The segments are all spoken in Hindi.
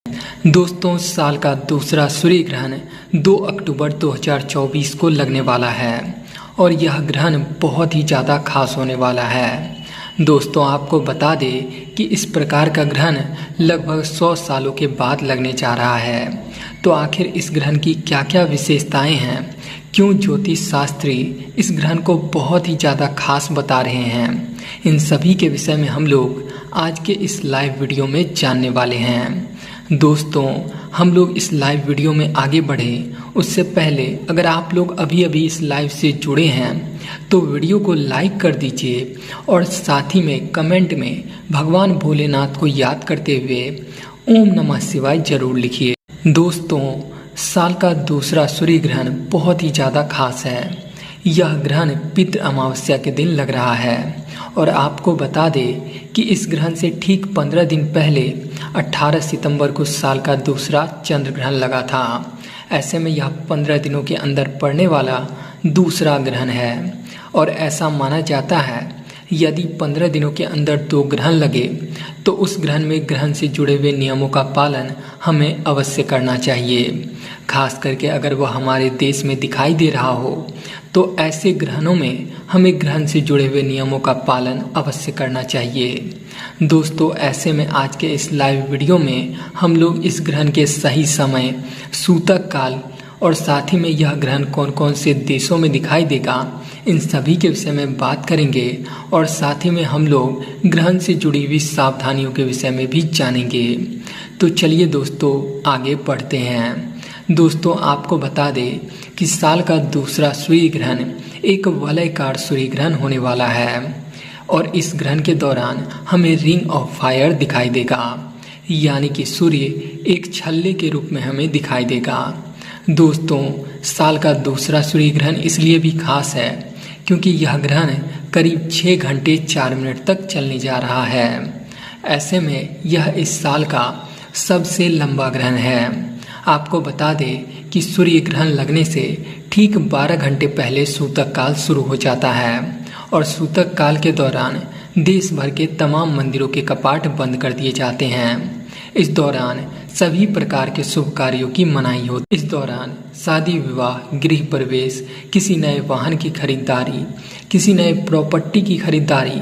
दोस्तों, साल का दूसरा सूर्य ग्रहण 2 अक्टूबर 2024 को लगने वाला है और यह ग्रहण बहुत ही ज़्यादा खास होने वाला है। दोस्तों, आपको बता दें कि इस प्रकार का ग्रहण लगभग 100 सालों के बाद लगने जा रहा है। तो आखिर इस ग्रहण की क्या क्या विशेषताएं हैं, क्यों ज्योतिष शास्त्री इस ग्रहण को बहुत ही ज़्यादा खास बता रहे हैं, इन सभी के विषय में हम लोग आज के इस लाइव वीडियो में जानने वाले हैं। दोस्तों, हम लोग इस लाइव वीडियो में आगे बढ़े उससे पहले अगर आप लोग अभी अभी इस लाइव से जुड़े हैं तो वीडियो को लाइक कर दीजिए और साथ ही में कमेंट में भगवान भोलेनाथ को याद करते हुए ओम नमः शिवाय जरूर लिखिए। दोस्तों, साल का दूसरा सूर्य ग्रहण बहुत ही ज़्यादा खास है। यह ग्रहण पितृ अमावस्या के दिन लग रहा है और आपको बता दें कि इस ग्रहण से ठीक 15 दिन पहले 18 सितंबर को साल का दूसरा चंद्र ग्रहण लगा था। ऐसे में यह 15 दिनों के अंदर पड़ने वाला दूसरा ग्रहण है और ऐसा माना जाता है यदि 15 दिनों के अंदर 2 ग्रहण लगे तो उस ग्रहण में ग्रहण से जुड़े हुए नियमों का पालन हमें अवश्य करना चाहिए। खास करके अगर वह हमारे देश में दिखाई दे रहा हो तो ऐसे ग्रहणों में हमें ग्रहण से जुड़े हुए नियमों का पालन अवश्य करना चाहिए। दोस्तों, ऐसे में आज के इस लाइव वीडियो में हम लोग इस ग्रहण के सही समय, सूतक काल और साथ ही में यह ग्रहण कौन कौन से देशों में दिखाई देगा, इन सभी के विषय में बात करेंगे और साथ ही में हम लोग ग्रहण से जुड़ी हुई सावधानियों के विषय में भी जानेंगे। तो चलिए दोस्तों, आगे बढ़ते हैं। दोस्तों, आपको बता दें कि साल का दूसरा सूर्य ग्रहण एक वलयाकार सूर्य ग्रहण होने वाला है और इस ग्रहण के दौरान हमें रिंग ऑफ फायर दिखाई देगा, यानी कि सूर्य एक छल्ले के रूप में हमें दिखाई देगा। दोस्तों, साल का दूसरा सूर्य ग्रहण इसलिए भी खास है क्योंकि यह ग्रहण करीब 6 घंटे 4 मिनट तक चलने जा रहा है। ऐसे में यह इस साल का सबसे लंबा ग्रहण है। आपको बता दें कि सूर्य ग्रहण लगने से ठीक 12 घंटे पहले सूतक काल शुरू हो जाता है और सूतक काल के दौरान देश भर के तमाम मंदिरों के कपाट बंद कर दिए जाते हैं। इस दौरान सभी प्रकार के शुभ कार्यों की मनाही होती। इस दौरान शादी विवाह, गृह प्रवेश, किसी नए वाहन की खरीदारी, किसी नए प्रॉपर्टी की खरीदारी,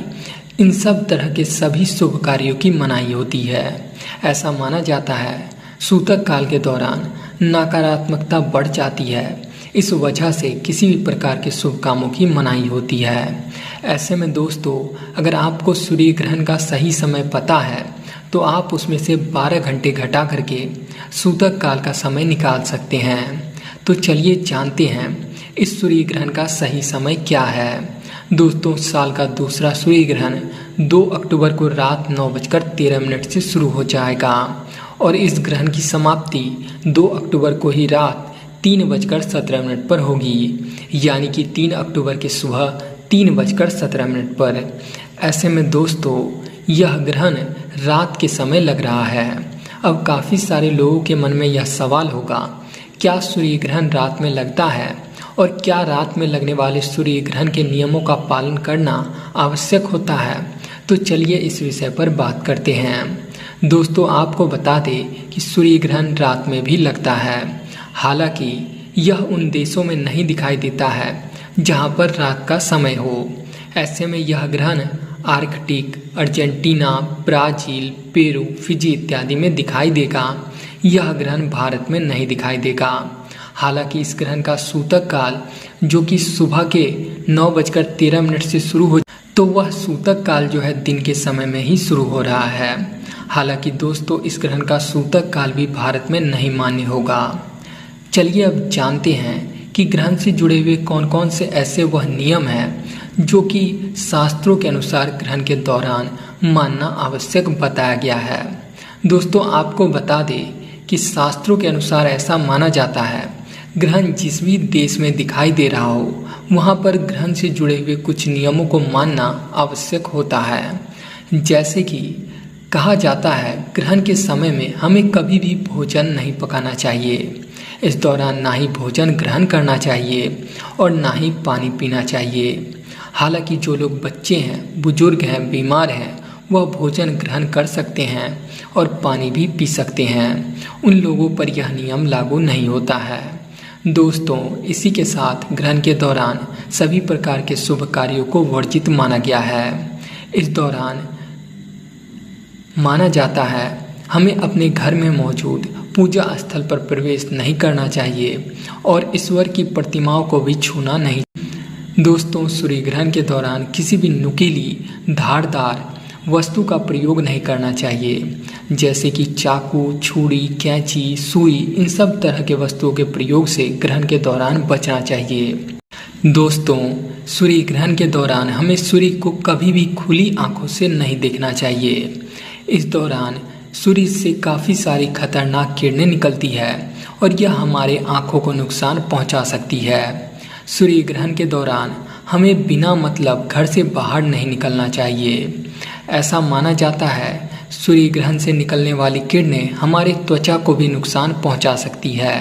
इन सब तरह के सभी शुभ कार्यों की मनाही होती है। ऐसा माना जाता है सूतक काल के दौरान नकारात्मकता बढ़ जाती है, इस वजह से किसी भी प्रकार के शुभ कामों की मनाही होती है। ऐसे में दोस्तों, अगर आपको सूर्य ग्रहण का सही समय पता है तो आप उसमें से 12 घंटे घटा करके सूतक काल का समय निकाल सकते हैं। तो चलिए जानते हैं इस सूर्य ग्रहण का सही समय क्या है। दोस्तों, साल का दूसरा सूर्य ग्रहण 2 अक्टूबर को रात 9:13 से शुरू हो जाएगा और इस ग्रहण की समाप्ति 2 अक्टूबर को ही रात 3:17 पर होगी, यानी कि 3 अक्टूबर की सुबह 3:17 पर। ऐसे में दोस्तों, यह ग्रहण रात के समय लग रहा है। अब काफ़ी सारे लोगों के मन में यह सवाल होगा, क्या सूर्य ग्रहण रात में लगता है और क्या रात में लगने वाले सूर्य ग्रहण के नियमों का पालन करना आवश्यक होता है? तो चलिए इस विषय पर बात करते हैं। दोस्तों, आपको बता दें कि सूर्य ग्रहण रात में भी लगता है, हालांकि यह उन देशों में नहीं दिखाई देता है जहां पर रात का समय हो। ऐसे में यह ग्रहण Arctic, Argentina, Brazil, Peru, Fiji इत्यादि में दिखाई देगा। यह ग्रहण भारत में नहीं दिखाई देगा। हालांकि इस ग्रहण का सूतक काल जो कि सुबह के 9:13 से शुरू हो, तो वह सूतक काल जो है दिन के समय में ही शुरू हो रहा है। हालांकि दोस्तों, इस ग्रहण का सूतक काल भी भारत में नहीं मान्य होगा। चलिए अब जानते हैं कि ग्रहण से जुड़े हुए कौन कौन से ऐसे वह नियम हैं जो कि शास्त्रों के अनुसार ग्रहण के दौरान मानना आवश्यक बताया गया है। दोस्तों, आपको बता दें कि शास्त्रों के अनुसार ऐसा माना जाता है ग्रहण जिस भी देश में दिखाई दे रहा हो वहाँ पर ग्रहण से जुड़े हुए कुछ नियमों को मानना आवश्यक होता है। जैसे कि कहा जाता है ग्रहण के समय में हमें कभी भी भोजन नहीं पकाना चाहिए। इस दौरान ना ही भोजन ग्रहण करना चाहिए और ना ही पानी पीना चाहिए। हालांकि जो लोग बच्चे हैं, बुजुर्ग हैं, बीमार हैं, वह भोजन ग्रहण कर सकते हैं और पानी भी पी सकते हैं। उन लोगों पर यह नियम लागू नहीं होता है। दोस्तों, इसी के साथ ग्रहण के दौरान सभी प्रकार के शुभ कार्यों को वर्जित माना गया है। इस दौरान माना जाता है हमें अपने घर में मौजूद पूजा स्थल पर प्रवेश नहीं करना चाहिए और ईश्वर की प्रतिमाओं को भी छूना नहीं। दोस्तों, सूर्य ग्रहण के दौरान किसी भी नुकीली धारदार वस्तु का प्रयोग नहीं करना चाहिए, जैसे कि चाकू, छुरी, कैंची, सुई। इन सब तरह के वस्तुओं के प्रयोग से ग्रहण के दौरान बचना चाहिए। दोस्तों, सूर्य ग्रहण के दौरान हमें सूर्य को कभी भी खुली आंखों से नहीं देखना चाहिए। इस दौरान सूर्य से काफ़ी सारी खतरनाक किरणें निकलती है और यह हमारे आंखों को नुकसान पहुंचा सकती है। सूर्य ग्रहण के दौरान हमें बिना मतलब घर से बाहर नहीं निकलना चाहिए। ऐसा माना जाता है सूर्य ग्रहण से निकलने वाली किरणें हमारे त्वचा को भी नुकसान पहुंचा सकती है।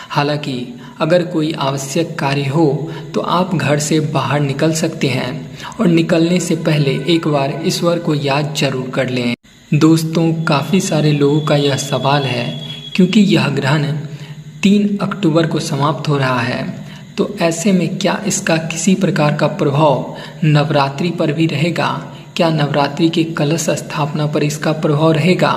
हालांकि अगर कोई आवश्यक कार्य हो तो आप घर से बाहर निकल सकते हैं और निकलने से पहले एक बार ईश्वर को याद जरूर कर लें। दोस्तों, काफ़ी सारे लोगों का यह सवाल है, क्योंकि यह ग्रहण 3 अक्टूबर को समाप्त हो रहा है, तो ऐसे में क्या इसका किसी प्रकार का प्रभाव नवरात्रि पर भी रहेगा? क्या नवरात्रि के कलश स्थापना पर इसका प्रभाव रहेगा?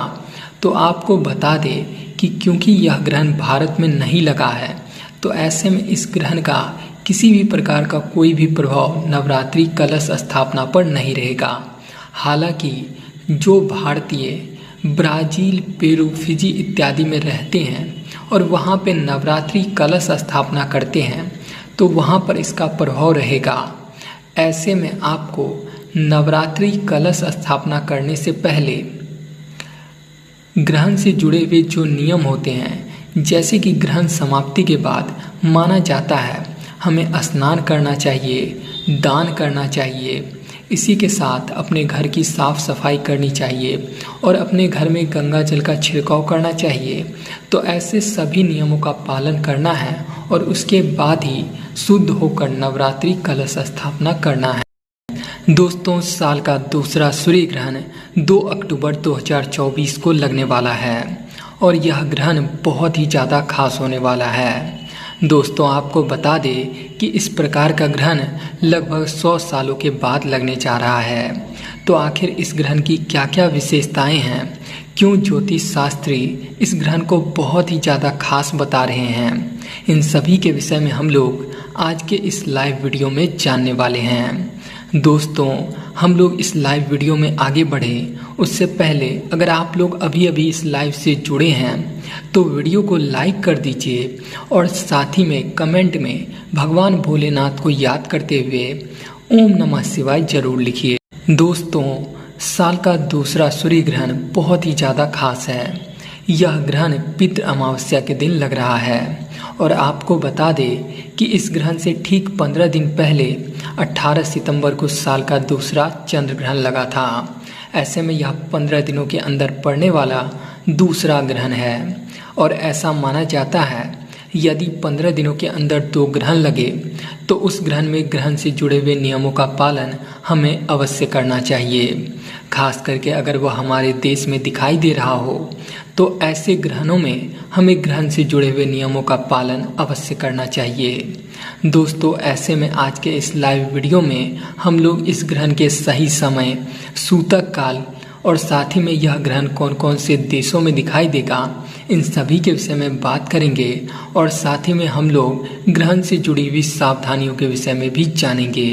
तो आपको बता दें कि क्योंकि यह ग्रहण भारत में नहीं लगा है, तो ऐसे में इस ग्रहण का किसी भी प्रकार का कोई भी प्रभाव नवरात्रि कलश स्थापना पर नहीं रहेगा। हालांकि जो भारतीय ब्राज़ील, पेरू, फिजी इत्यादि में रहते हैं और वहाँ पे नवरात्रि कलश स्थापना करते हैं, तो वहाँ पर इसका प्रभाव रहेगा। ऐसे में आपको नवरात्रि कलश स्थापना करने से पहले ग्रहण से जुड़े हुए जो नियम होते हैं, जैसे कि ग्रहण समाप्ति के बाद माना जाता है हमें स्नान करना चाहिए, दान करना चाहिए। इसी के साथ अपने घर की साफ सफाई करनी चाहिए और अपने घर में गंगा जल का छिड़काव करना चाहिए। तो ऐसे सभी नियमों का पालन करना है और उसके बाद ही शुद्ध होकर नवरात्रि कलश स्थापना करना है। दोस्तों, साल का दूसरा सूर्य ग्रहण 2 अक्टूबर 2024 को लगने वाला है और यह ग्रहण बहुत ही ज़्यादा खास होने वाला है। दोस्तों, आपको बता दें कि इस प्रकार का ग्रहण लगभग 100 सालों के बाद लगने जा रहा है। तो आखिर इस ग्रहण की क्या क्या विशेषताएं हैं, क्यों ज्योतिष शास्त्री इस ग्रहण को बहुत ही ज़्यादा खास बता रहे हैं, इन सभी के विषय में हम लोग आज के इस लाइव वीडियो में जानने वाले हैं। दोस्तों, हम लोग इस लाइव वीडियो में आगे बढ़े उससे पहले अगर आप लोग अभी अभी इस लाइव से जुड़े हैं तो वीडियो को लाइक कर दीजिए और साथ ही में कमेंट में भगवान भोलेनाथ को याद करते हुए ओम नमः शिवाय जरूर लिखिए। दोस्तों, साल का दूसरा सूर्य ग्रहण बहुत ही ज़्यादा खास है। यह ग्रहण पितृ अमावस्या के दिन लग रहा है और आपको बता दें कि इस ग्रहण से ठीक 15 दिन पहले 18 सितंबर को साल का दूसरा चंद्र ग्रहण लगा था। ऐसे में यह 15 दिनों के अंदर पड़ने वाला दूसरा ग्रहण है और ऐसा माना जाता है यदि 15 दिनों के अंदर 2 ग्रहण लगे तो उस ग्रहण में ग्रहण से जुड़े हुए नियमों का पालन हमें अवश्य करना चाहिए। खास करके अगर वह हमारे देश में दिखाई दे रहा हो तो ऐसे ग्रहणों में हमें ग्रहण से जुड़े हुए नियमों का पालन अवश्य करना चाहिए। दोस्तों, ऐसे में आज के इस लाइव वीडियो में हम लोग इस ग्रहण के सही समय, सूतक काल और साथ ही में यह ग्रहण कौन कौन से देशों में दिखाई देगा, इन सभी के विषय में बात करेंगे और साथ ही में हम लोग ग्रहण से जुड़ी हुई सावधानियों के विषय में भी जानेंगे।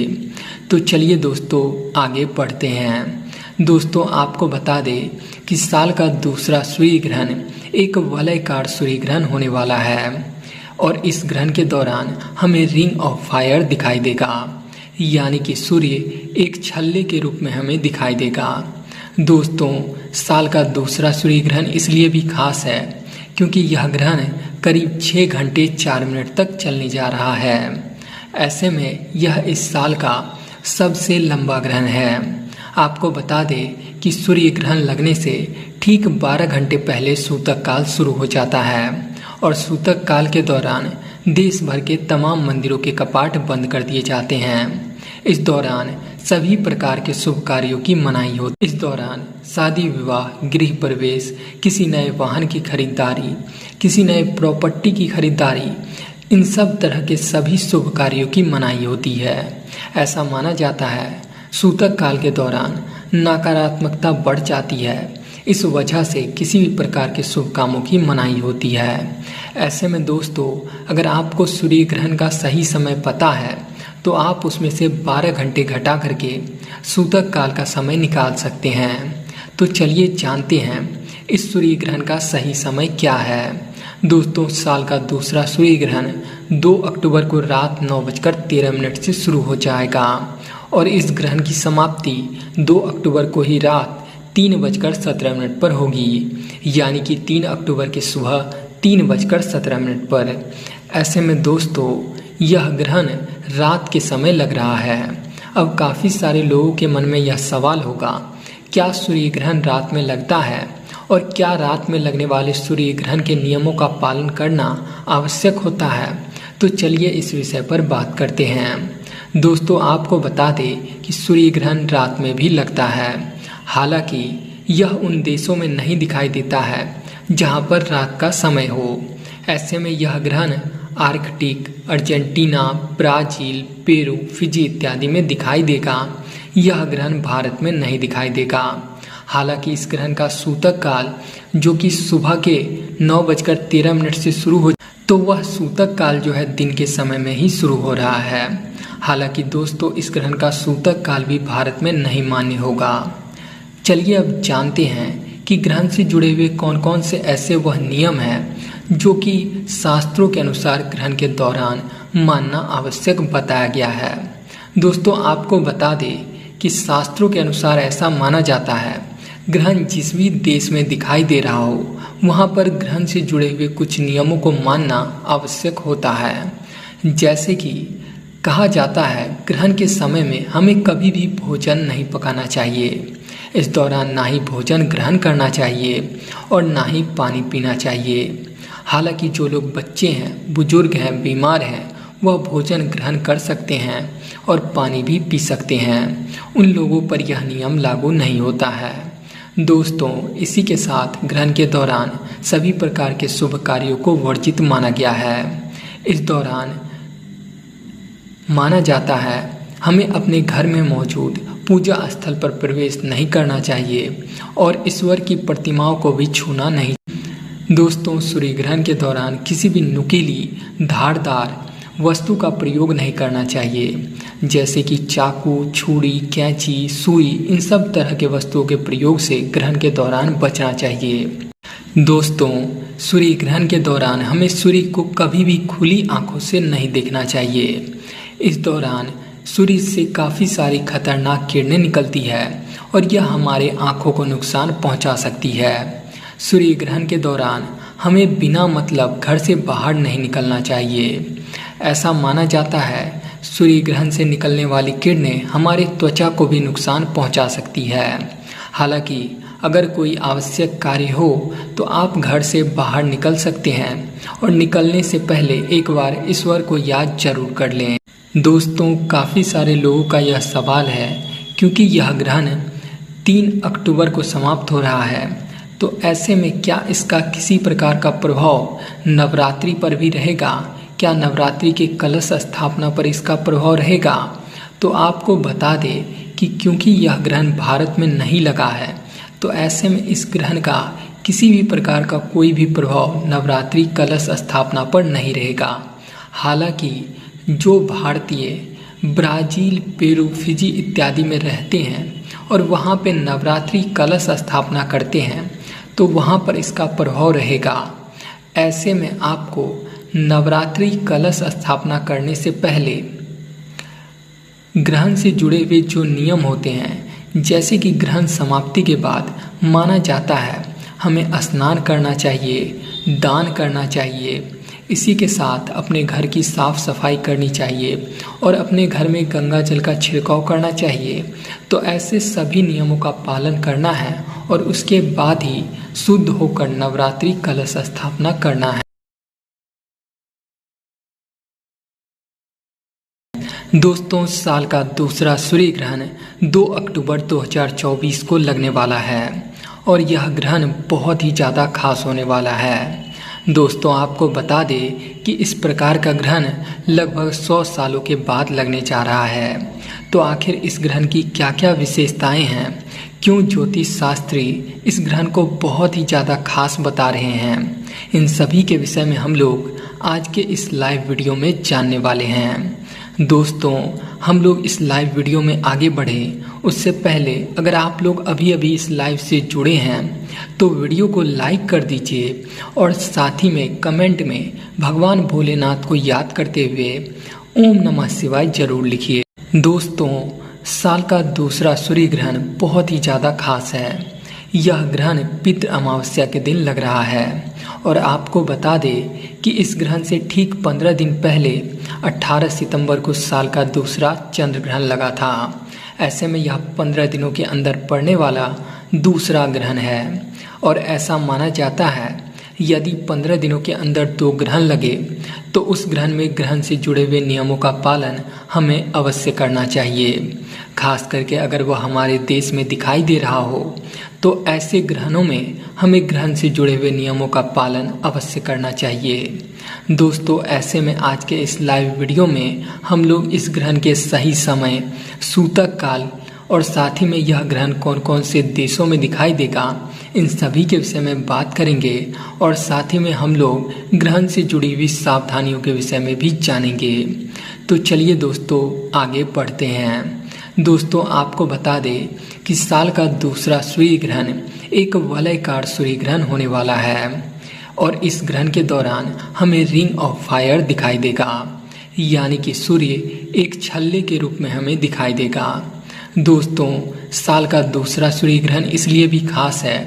तो चलिए दोस्तों, आगे बढ़ते हैं। दोस्तों, आपको बता दें कि साल का दूसरा सूर्य ग्रहण एक वलयकार सूर्य ग्रहण होने वाला है और इस ग्रहण के दौरान हमें रिंग ऑफ फायर दिखाई देगा, यानी कि सूर्य एक छल्ले के रूप में हमें दिखाई देगा। दोस्तों, साल का दूसरा सूर्य ग्रहण इसलिए भी खास है क्योंकि यह ग्रहण करीब 6 घंटे 4 मिनट तक चलने जा रहा है। ऐसे में यह इस साल का सबसे लंबा ग्रहण है। आपको बता दें कि सूर्य ग्रहण लगने से ठीक 12 घंटे पहले सूतक काल शुरू हो जाता है और सूतक काल के दौरान देश भर के तमाम मंदिरों के कपाट बंद कर दिए जाते हैं। इस दौरान सभी प्रकार के शुभ कार्यों की मनाही होती। इस दौरान शादी विवाह, गृह प्रवेश, किसी नए वाहन की खरीदारी, किसी नए प्रॉपर्टी की खरीदारी, इन सब तरह के सभी शुभ कार्यों की मनाही होती है। ऐसा माना जाता है सूतक काल के दौरान नकारात्मकता बढ़ जाती है, इस वजह से किसी भी प्रकार के शुभ कामों की मनाही होती है। ऐसे में दोस्तों, अगर आपको सूर्य ग्रहण का सही समय पता है तो आप उसमें से 12 घंटे घटा करके सूतक काल का समय निकाल सकते हैं। तो चलिए जानते हैं इस सूर्य ग्रहण का सही समय क्या है। दोस्तों, साल का दूसरा सूर्य ग्रहण 2 अक्टूबर को रात 9:13 से शुरू हो जाएगा और इस ग्रहण की समाप्ति 2 अक्टूबर को ही रात 3:17 पर होगी, यानी कि 3 अक्टूबर की सुबह 3:17 पर। ऐसे में दोस्तों, यह ग्रहण रात के समय लग रहा है। अब काफ़ी सारे लोगों के मन में यह सवाल होगा, क्या सूर्य ग्रहण रात में लगता है और क्या रात में लगने वाले सूर्य ग्रहण के नियमों का पालन करना आवश्यक होता है? तो चलिए इस विषय पर बात करते हैं। दोस्तों, आपको बता दें कि सूर्य ग्रहण रात में भी लगता है। हालांकि यह उन देशों में नहीं दिखाई देता है जहां पर रात का समय हो। ऐसे में यह ग्रहण Arctic, Argentina, Brazil, Peru, Fiji इत्यादि में दिखाई देगा। यह ग्रहण भारत में नहीं दिखाई देगा। हालांकि इस ग्रहण का सूतक काल जो कि सुबह के 9:13 से शुरू हो, तो वह सूतक काल जो है दिन के समय में ही शुरू हो रहा है। हालांकि दोस्तों, इस ग्रहण का सूतक काल भी भारत में नहीं मान्य होगा। चलिए अब जानते हैं कि ग्रहण से जुड़े हुए कौन कौन से ऐसे वह नियम हैं जो कि शास्त्रों के अनुसार ग्रहण के दौरान मानना आवश्यक बताया गया है। दोस्तों, आपको बता दें कि शास्त्रों के अनुसार ऐसा माना जाता है, ग्रहण जिस भी देश में दिखाई दे रहा हो वहाँ पर ग्रहण से जुड़े हुए कुछ नियमों को मानना आवश्यक होता है। जैसे कि कहा जाता है, ग्रहण के समय में हमें कभी भी भोजन नहीं पकाना चाहिए। इस दौरान ना ही भोजन ग्रहण करना चाहिए और ना ही पानी पीना चाहिए। हालांकि जो लोग बच्चे हैं, बुजुर्ग हैं, बीमार हैं, वह भोजन ग्रहण कर सकते हैं और पानी भी पी सकते हैं। उन लोगों पर यह नियम लागू नहीं होता है। दोस्तों, इसी के साथ ग्रहण के दौरान सभी प्रकार के शुभ कार्यों को वर्जित माना गया है। इस दौरान माना जाता है हमें अपने घर में मौजूद पूजा स्थल पर प्रवेश नहीं करना चाहिए और ईश्वर की प्रतिमाओं को भी छूना नहीं। दोस्तों, सूर्य ग्रहण के दौरान किसी भी नुकीली, धारदार वस्तु का प्रयोग नहीं करना चाहिए, जैसे कि चाकू, छुरी, कैंची, सुई, इन सब तरह के वस्तुओं के प्रयोग से ग्रहण के दौरान बचना चाहिए। दोस्तों, सूर्य ग्रहण के दौरान हमें सूर्य को कभी भी खुली आंखों से नहीं देखना चाहिए। इस दौरान सूर्य से काफ़ी सारी खतरनाक किरणें निकलती है और यह हमारे आँखों को नुकसान पहुँचा सकती है। सूर्य ग्रहण के दौरान हमें बिना मतलब घर से बाहर नहीं निकलना चाहिए। ऐसा माना जाता है सूर्य ग्रहण से निकलने वाली किरणें हमारे त्वचा को भी नुकसान पहुँचा सकती है। हालांकि अगर कोई आवश्यक कार्य हो तो आप घर से बाहर निकल सकते हैं और निकलने से पहले एक बार ईश्वर को याद जरूर कर लें। दोस्तों, काफ़ी सारे लोगों का यह सवाल है, क्योंकि यह ग्रहण 3 अक्टूबर को समाप्त हो रहा है, तो ऐसे में क्या इसका किसी प्रकार का प्रभाव नवरात्रि पर भी रहेगा? क्या नवरात्रि के कलश स्थापना पर इसका प्रभाव रहेगा? तो आपको बता दें कि क्योंकि यह ग्रहण भारत में नहीं लगा है, तो ऐसे में इस ग्रहण का किसी भी प्रकार का कोई भी प्रभाव नवरात्रि कलश स्थापना पर नहीं रहेगा। हालांकि जो भारतीय ब्राज़ील, पेरू, फिजी इत्यादि में रहते हैं और वहाँ पे नवरात्रि कलश स्थापना करते हैं, तो वहाँ पर इसका प्रभाव रहेगा। ऐसे में आपको नवरात्रि कलश स्थापना करने से पहले ग्रहण से जुड़े हुए जो नियम होते हैं, जैसे कि ग्रहण समाप्ति के बाद माना जाता है हमें स्नान करना चाहिए, दान करना चाहिए, इसी के साथ अपने घर की साफ सफाई करनी चाहिए और अपने घर में गंगा जल का छिड़काव करना चाहिए। तो ऐसे सभी नियमों का पालन करना है और उसके बाद ही शुद्ध होकर नवरात्रि कलश स्थापना करना है। दोस्तों, साल का दूसरा सूर्य ग्रहण 2 अक्टूबर 2024 को लगने वाला है और यह ग्रहण बहुत ही ज़्यादा खास होने वाला है। दोस्तों, आपको बता दें कि इस प्रकार का ग्रहण लगभग 100 सालों के बाद लगने जा रहा है। तो आखिर इस ग्रहण की क्या क्या विशेषताएं हैं, क्यों ज्योतिष शास्त्री इस ग्रहण को बहुत ही ज़्यादा खास बता रहे हैं, इन सभी के विषय में हम लोग आज के इस लाइव वीडियो में जानने वाले हैं। दोस्तों, हम लोग इस लाइव वीडियो में आगे बढ़े उससे पहले अगर आप लोग अभी अभी इस लाइव से जुड़े हैं तो वीडियो को लाइक कर दीजिए और साथ ही में कमेंट में भगवान भोलेनाथ को याद करते हुए ओम नमः शिवाय जरूर लिखिए। दोस्तों, साल का दूसरा सूर्य ग्रहण बहुत ही ज़्यादा खास है। यह ग्रहण पितृ अमावस्या के दिन लग रहा है और आपको बता दें कि इस ग्रहण से ठीक 15 दिन पहले 18 सितंबर को साल का दूसरा चंद्र ग्रहण लगा था। ऐसे में यह 15 दिनों के अंदर पड़ने वाला दूसरा ग्रहण है और ऐसा माना जाता है यदि 15 दिनों के अंदर 2 ग्रहण लगे तो उस ग्रहण में ग्रहण से जुड़े हुए नियमों का पालन हमें अवश्य करना चाहिए। खास करके अगर वह हमारे देश में दिखाई दे रहा हो तो ऐसे ग्रहणों में हमें ग्रहण से जुड़े हुए नियमों का पालन अवश्य करना चाहिए। दोस्तों, ऐसे में आज के इस लाइव वीडियो में हम लोग इस ग्रहण के सही समय, सूतक काल और साथ ही में यह ग्रहण कौन कौन से देशों में दिखाई देगा, इन सभी के विषय में बात करेंगे और साथ ही में हम लोग ग्रहण से जुड़ी हुई सावधानियों के विषय में भी जानेंगे। तो चलिए दोस्तों, आगे बढ़ते हैं। दोस्तों, आपको बता दें कि साल का दूसरा सूर्य ग्रहण एक वलयाकार सूर्य ग्रहण होने वाला है और इस ग्रहण के दौरान हमें रिंग ऑफ फायर दिखाई देगा, यानी कि सूर्य एक छल्ले के रूप में हमें दिखाई देगा। दोस्तों, साल का दूसरा सूर्य ग्रहण इसलिए भी खास है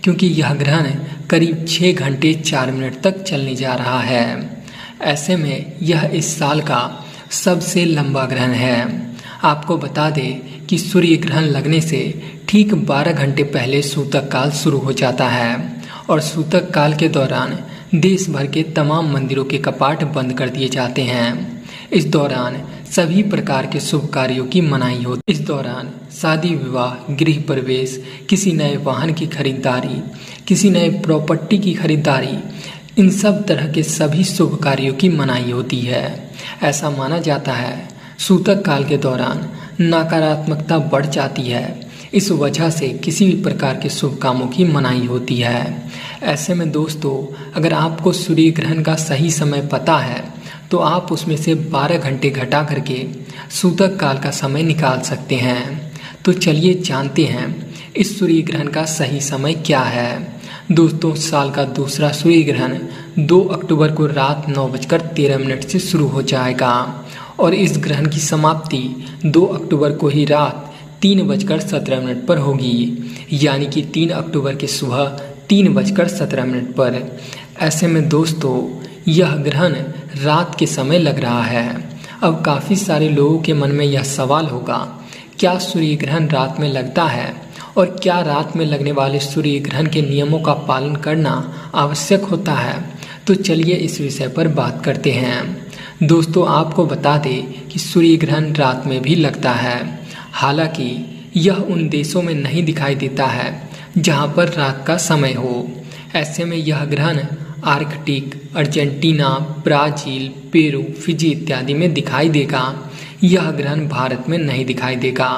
क्योंकि यह ग्रहण करीब 6 घंटे 4 मिनट तक चलने जा रहा है। ऐसे में यह इस साल का सबसे लंबा ग्रहण है। आपको बता दें कि सूर्य ग्रहण लगने से ठीक 12 घंटे पहले सूतक काल शुरू हो जाता है और सूतक काल के दौरान देश भर के तमाम मंदिरों के कपाट बंद कर दिए जाते हैं। इस दौरान सभी प्रकार के शुभ कार्यों की मनाही होती। इस दौरान शादी विवाह, गृह प्रवेश, किसी नए वाहन की खरीदारी, किसी नए प्रॉपर्टी की खरीदारी, इन सब तरह के सभी शुभ कार्यों की मनाही होती है। ऐसा माना जाता है सूतक काल के दौरान नकारात्मकता बढ़ जाती है, इस वजह से किसी भी प्रकार के शुभ कामों की मनाही होती है। ऐसे में दोस्तों, अगर आपको सूर्य ग्रहण का सही समय पता है तो आप उसमें से 12 घंटे घटा करके सूतक काल का समय निकाल सकते हैं। तो चलिए जानते हैं इस सूर्य ग्रहण का सही समय क्या है। दोस्तों, साल का दूसरा सूर्य ग्रहण 2 अक्टूबर को रात 9:13 से शुरू हो जाएगा और इस ग्रहण की समाप्ति 2 अक्टूबर को ही रात 3:17 पर होगी, यानी कि 3 अक्टूबर की सुबह 3:17 पर। ऐसे में दोस्तों, यह ग्रहण रात के समय लग रहा है। अब काफ़ी सारे लोगों के मन में यह सवाल होगा, क्या सूर्य ग्रहण रात में लगता है और क्या रात में लगने वाले सूर्य ग्रहण के नियमों का पालन करना आवश्यक होता है? तो चलिए इस विषय पर बात करते हैं। दोस्तों, आपको बता दें कि सूर्य ग्रहण रात में भी लगता है। हालांकि यह उन देशों में नहीं दिखाई देता है जहां पर रात का समय हो। ऐसे में यह ग्रहण Arctic, Argentina, Brazil, Peru, Fiji इत्यादि में दिखाई देगा। यह ग्रहण भारत में नहीं दिखाई देगा।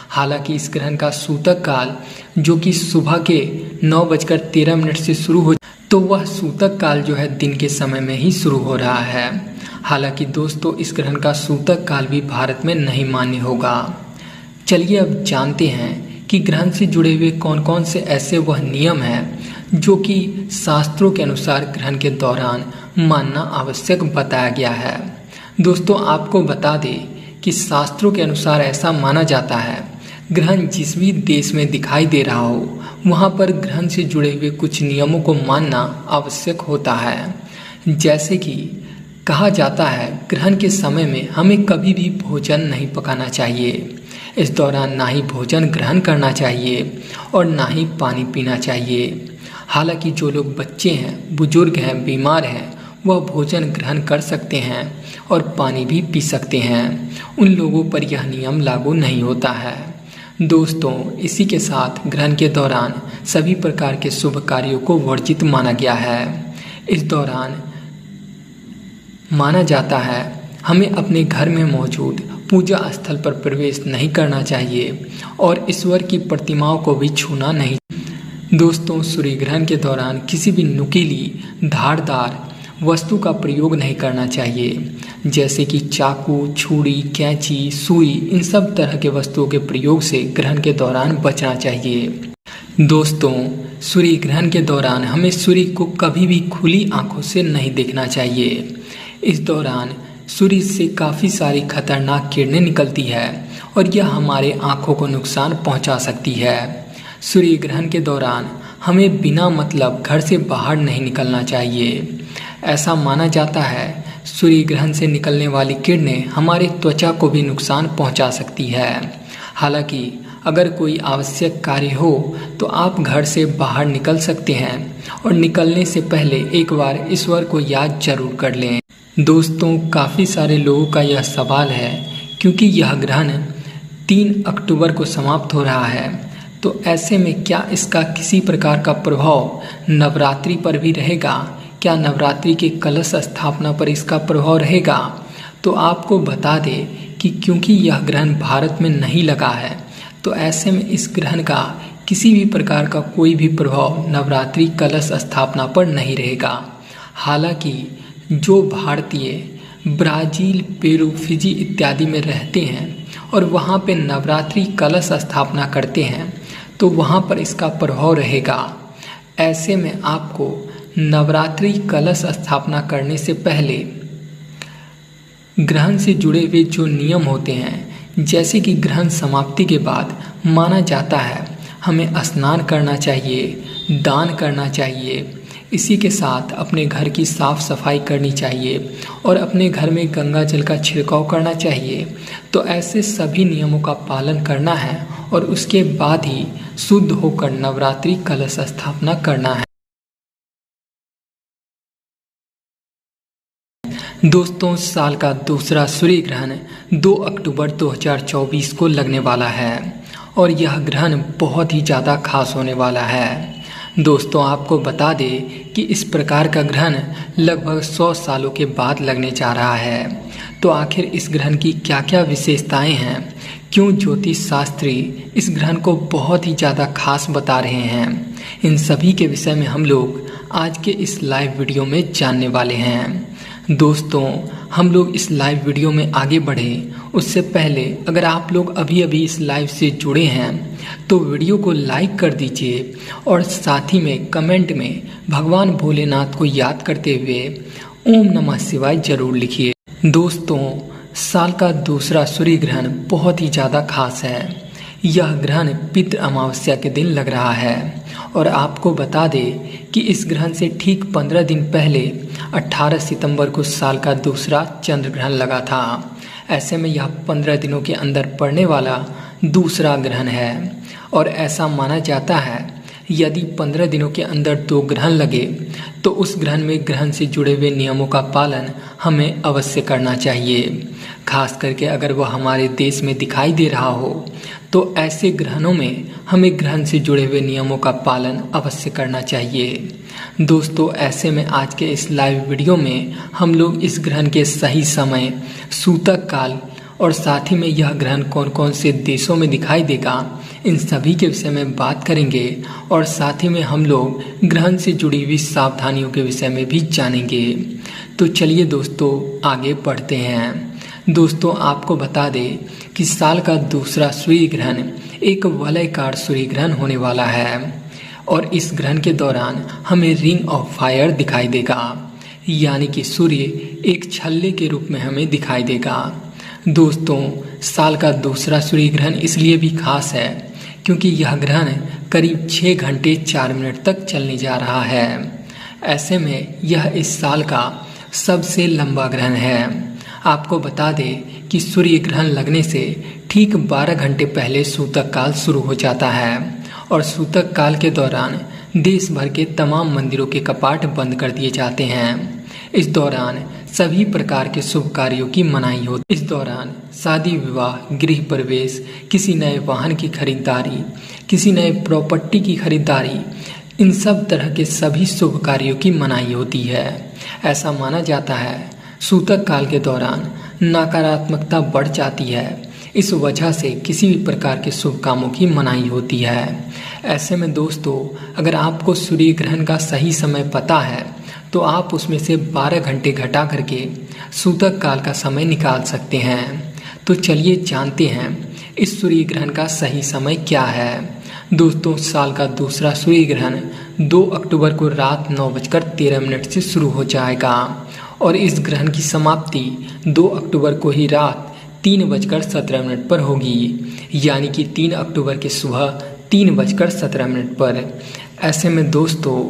हालांकि इस ग्रहण का सूतक काल जो कि सुबह के 9:13 से शुरू हो, तो वह सूतक काल जो है दिन के समय में ही शुरू हो रहा है। हालांकि दोस्तों, इस ग्रहण का सूतक काल भी भारत में नहीं मान्य होगा। चलिए अब जानते हैं कि ग्रहण से जुड़े हुए कौन कौन से ऐसे वह नियम हैं जो कि शास्त्रों के अनुसार ग्रहण के दौरान मानना आवश्यक बताया गया है। दोस्तों, आपको बता दें कि शास्त्रों के अनुसार ऐसा माना जाता है ग्रहण जिस भी देश में दिखाई दे रहा हो वहाँ पर ग्रहण से जुड़े हुए कुछ नियमों को मानना आवश्यक होता है। जैसे कि कहा जाता है ग्रहण के समय में हमें कभी भी भोजन नहीं पकाना चाहिए। इस दौरान ना ही भोजन ग्रहण करना चाहिए और ना ही पानी पीना चाहिए। हालांकि जो लोग बच्चे हैं, बुजुर्ग हैं, बीमार हैं, वह भोजन ग्रहण कर सकते हैं और पानी भी पी सकते हैं। उन लोगों पर यह नियम लागू नहीं होता है। दोस्तों, इसी के साथ ग्रहण के दौरान सभी प्रकार के शुभ कार्यों को वर्जित माना गया है। इस दौरान माना जाता है हमें अपने घर में मौजूद पूजा स्थल पर प्रवेश नहीं करना चाहिए और ईश्वर की प्रतिमाओं को भी छूना नहीं। दोस्तों, सूर्य ग्रहण के दौरान किसी भी नुकीली धारदार वस्तु का प्रयोग नहीं करना चाहिए, जैसे कि चाकू, छुरी, कैंची, सुई। इन सब तरह के वस्तुओं के प्रयोग से ग्रहण के दौरान बचना चाहिए। दोस्तों, सूर्य ग्रहण के दौरान हमें सूर्य को कभी भी खुली आंखों से नहीं देखना चाहिए। इस दौरान सूर्य से काफ़ी सारी खतरनाक किरणें निकलती है और यह हमारे आंखों को नुकसान पहुंचा सकती है। सूर्य ग्रहण के दौरान हमें बिना मतलब घर से बाहर नहीं निकलना चाहिए। ऐसा माना जाता है सूर्य ग्रहण से निकलने वाली किरणें हमारे त्वचा को भी नुकसान पहुंचा सकती है। हालांकि अगर कोई आवश्यक कार्य हो तो आप घर से बाहर निकल सकते हैं और निकलने से पहले एक बार ईश्वर को याद जरूर कर लें। दोस्तों, काफ़ी सारे लोगों का यह सवाल है, क्योंकि यह ग्रहण 3 अक्टूबर को समाप्त हो रहा है, तो ऐसे में क्या इसका किसी प्रकार का प्रभाव नवरात्रि पर भी रहेगा? क्या नवरात्रि के कलश स्थापना पर इसका प्रभाव रहेगा? तो आपको बता दें कि क्योंकि यह ग्रहण भारत में नहीं लगा है, तो ऐसे में इस ग्रहण का किसी भी प्रकार का कोई भी प्रभाव नवरात्रि कलश स्थापना पर नहीं रहेगा। हालांकि जो भारतीय ब्राज़ील, पेरू, फिजी इत्यादि में रहते हैं और वहाँ पे नवरात्रि कलश स्थापना करते हैं, तो वहाँ पर इसका प्रभाव रहेगा। ऐसे में आपको नवरात्रि कलश स्थापना करने से पहले ग्रहण से जुड़े हुए जो नियम होते हैं, जैसे कि ग्रहण समाप्ति के बाद माना जाता है हमें स्नान करना चाहिए, दान करना चाहिए। इसी के साथ अपने घर की साफ सफाई करनी चाहिए और अपने घर में गंगा जल का छिड़काव करना चाहिए। तो ऐसे सभी नियमों का पालन करना है और उसके बाद ही शुद्ध होकर नवरात्रि कलश स्थापना करना है। दोस्तों, साल का दूसरा सूर्य ग्रहण 2 अक्टूबर 2024 को लगने वाला है और यह ग्रहण बहुत ही ज़्यादा खास होने वाला है। दोस्तों, आपको बता दें कि इस प्रकार का ग्रहण लगभग 100 सालों के बाद लगने जा रहा है। तो आखिर इस ग्रहण की क्या क्या विशेषताएं हैं, क्यों ज्योतिष शास्त्री इस ग्रहण को बहुत ही ज़्यादा खास बता रहे हैं, इन सभी के विषय में हम लोग आज के इस लाइव वीडियो में जानने वाले हैं। दोस्तों, हम लोग इस लाइव वीडियो में आगे बढ़े उससे पहले अगर आप लोग अभी इस लाइव से जुड़े हैं तो वीडियो को लाइक कर दीजिए और साथ ही में कमेंट में भगवान भोलेनाथ को याद करते हुए ओम नमः शिवाय जरूर लिखिए। दोस्तों, साल का दूसरा सूर्य ग्रहण बहुत ही ज़्यादा खास है। यह ग्रहण पितृ अमावस्या के दिन लग रहा है और आपको बता दें कि इस ग्रहण से ठीक 15 दिन पहले 18 सितंबर को साल का दूसरा चंद्र ग्रहण लगा था। ऐसे में यह 15 दिनों के अंदर पड़ने वाला दूसरा ग्रहण है और ऐसा माना जाता है यदि 15 दिनों के अंदर 2 ग्रहण लगे तो उस ग्रहण में ग्रहण से जुड़े हुए नियमों का पालन हमें अवश्य करना चाहिए। खास करके अगर वह हमारे देश में दिखाई दे रहा हो तो ऐसे ग्रहणों में हमें ग्रहण से जुड़े हुए नियमों का पालन अवश्य करना चाहिए। दोस्तों, ऐसे में आज के इस लाइव वीडियो में हम लोग इस ग्रहण के सही समय, सूतक काल और साथ ही में यह ग्रहण कौन कौन से देशों में दिखाई देगा, इन सभी के विषय में बात करेंगे और साथ ही में हम लोग ग्रहण से जुड़ी हुई सावधानियों के विषय में भी जानेंगे। तो चलिए दोस्तों, आगे बढ़ते हैं। दोस्तों, आपको बता दें कि साल का दूसरा सूर्य ग्रहण एक वलयाकार सूर्य ग्रहण होने वाला है और इस ग्रहण के दौरान हमें रिंग ऑफ फायर दिखाई देगा, यानी कि सूर्य एक छल्ले के रूप में हमें दिखाई देगा। दोस्तों, साल का दूसरा सूर्य ग्रहण इसलिए भी खास है क्योंकि यह ग्रहण करीब 6 घंटे 4 मिनट तक चलने जा रहा है। ऐसे में यह इस साल का सबसे लंबा ग्रहण है। आपको बता दें कि सूर्य ग्रहण लगने से ठीक 12 घंटे पहले सूतक काल शुरू हो जाता है और सूतक काल के दौरान देश भर के तमाम मंदिरों के कपाट बंद कर दिए जाते हैं। इस दौरान सभी प्रकार के शुभ कार्यों की मनाही होती। इस दौरान शादी विवाह, गृह प्रवेश, किसी नए वाहन की खरीदारी, किसी नए प्रॉपर्टी की खरीदारी, इन सब तरह के सभी शुभ कार्यों की मनाही होती है। ऐसा माना जाता है सूतक काल के दौरान नकारात्मकता बढ़ जाती है, इस वजह से किसी भी प्रकार के शुभ कामों की मनाही होती है। ऐसे में दोस्तों, अगर आपको सूर्य ग्रहण का सही समय पता है तो आप उसमें से 12 घंटे घटा करके सूतक काल का समय निकाल सकते हैं। तो चलिए जानते हैं इस सूर्य ग्रहण का सही समय क्या है। दोस्तों, साल का दूसरा सूर्य ग्रहण 2 अक्टूबर को रात 9:13 से शुरू हो जाएगा और इस ग्रहण की समाप्ति 2 अक्टूबर को ही रात 3:17 पर होगी, यानी कि 3 अक्टूबर की सुबह 3:17 पर। ऐसे में दोस्तों,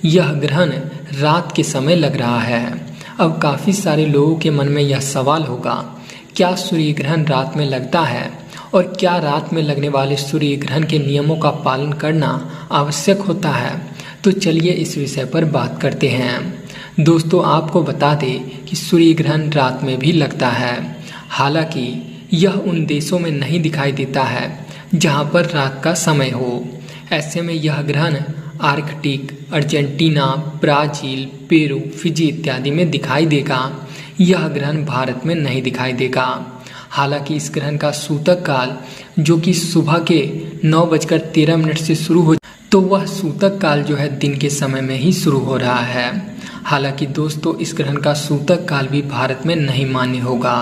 यह ग्रहण रात के समय लग रहा है। अब काफ़ी सारे लोगों के मन में यह सवाल होगा, क्या सूर्य ग्रहण रात में लगता है और क्या रात में लगने वाले सूर्य ग्रहण के नियमों का पालन करना आवश्यक होता है? तो चलिए इस विषय पर बात करते हैं। दोस्तों, आपको बता दें कि सूर्य ग्रहण रात में भी लगता है। हालांकि यह उन देशों में नहीं दिखाई देता है जहां पर रात का समय हो। ऐसे में यह ग्रहण Arctic, Argentina, Brazil, Peru, Fiji इत्यादि में दिखाई देगा। यह ग्रहण भारत में नहीं दिखाई देगा। हालांकि इस ग्रहण का सूतक काल जो कि सुबह के 9:13 से शुरू हो, तो वह सूतक काल जो है दिन के समय में ही शुरू हो रहा है। हालांकि दोस्तों, इस ग्रहण का सूतक काल भी भारत में नहीं मान्य होगा।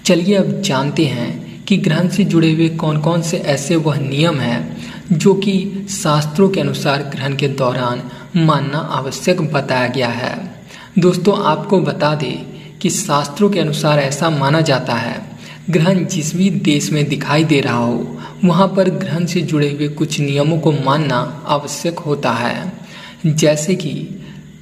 चलिए अब जानते हैं कि ग्रहण से जुड़े हुए कौन कौन से ऐसे वह नियम हैं जो कि शास्त्रों के अनुसार ग्रहण के दौरान मानना आवश्यक बताया गया है। दोस्तों, आपको बता दें कि शास्त्रों के अनुसार ऐसा माना जाता है, ग्रहण जिस भी देश में दिखाई दे रहा हो वहाँ पर ग्रहण से जुड़े हुए कुछ नियमों को मानना आवश्यक होता है। जैसे कि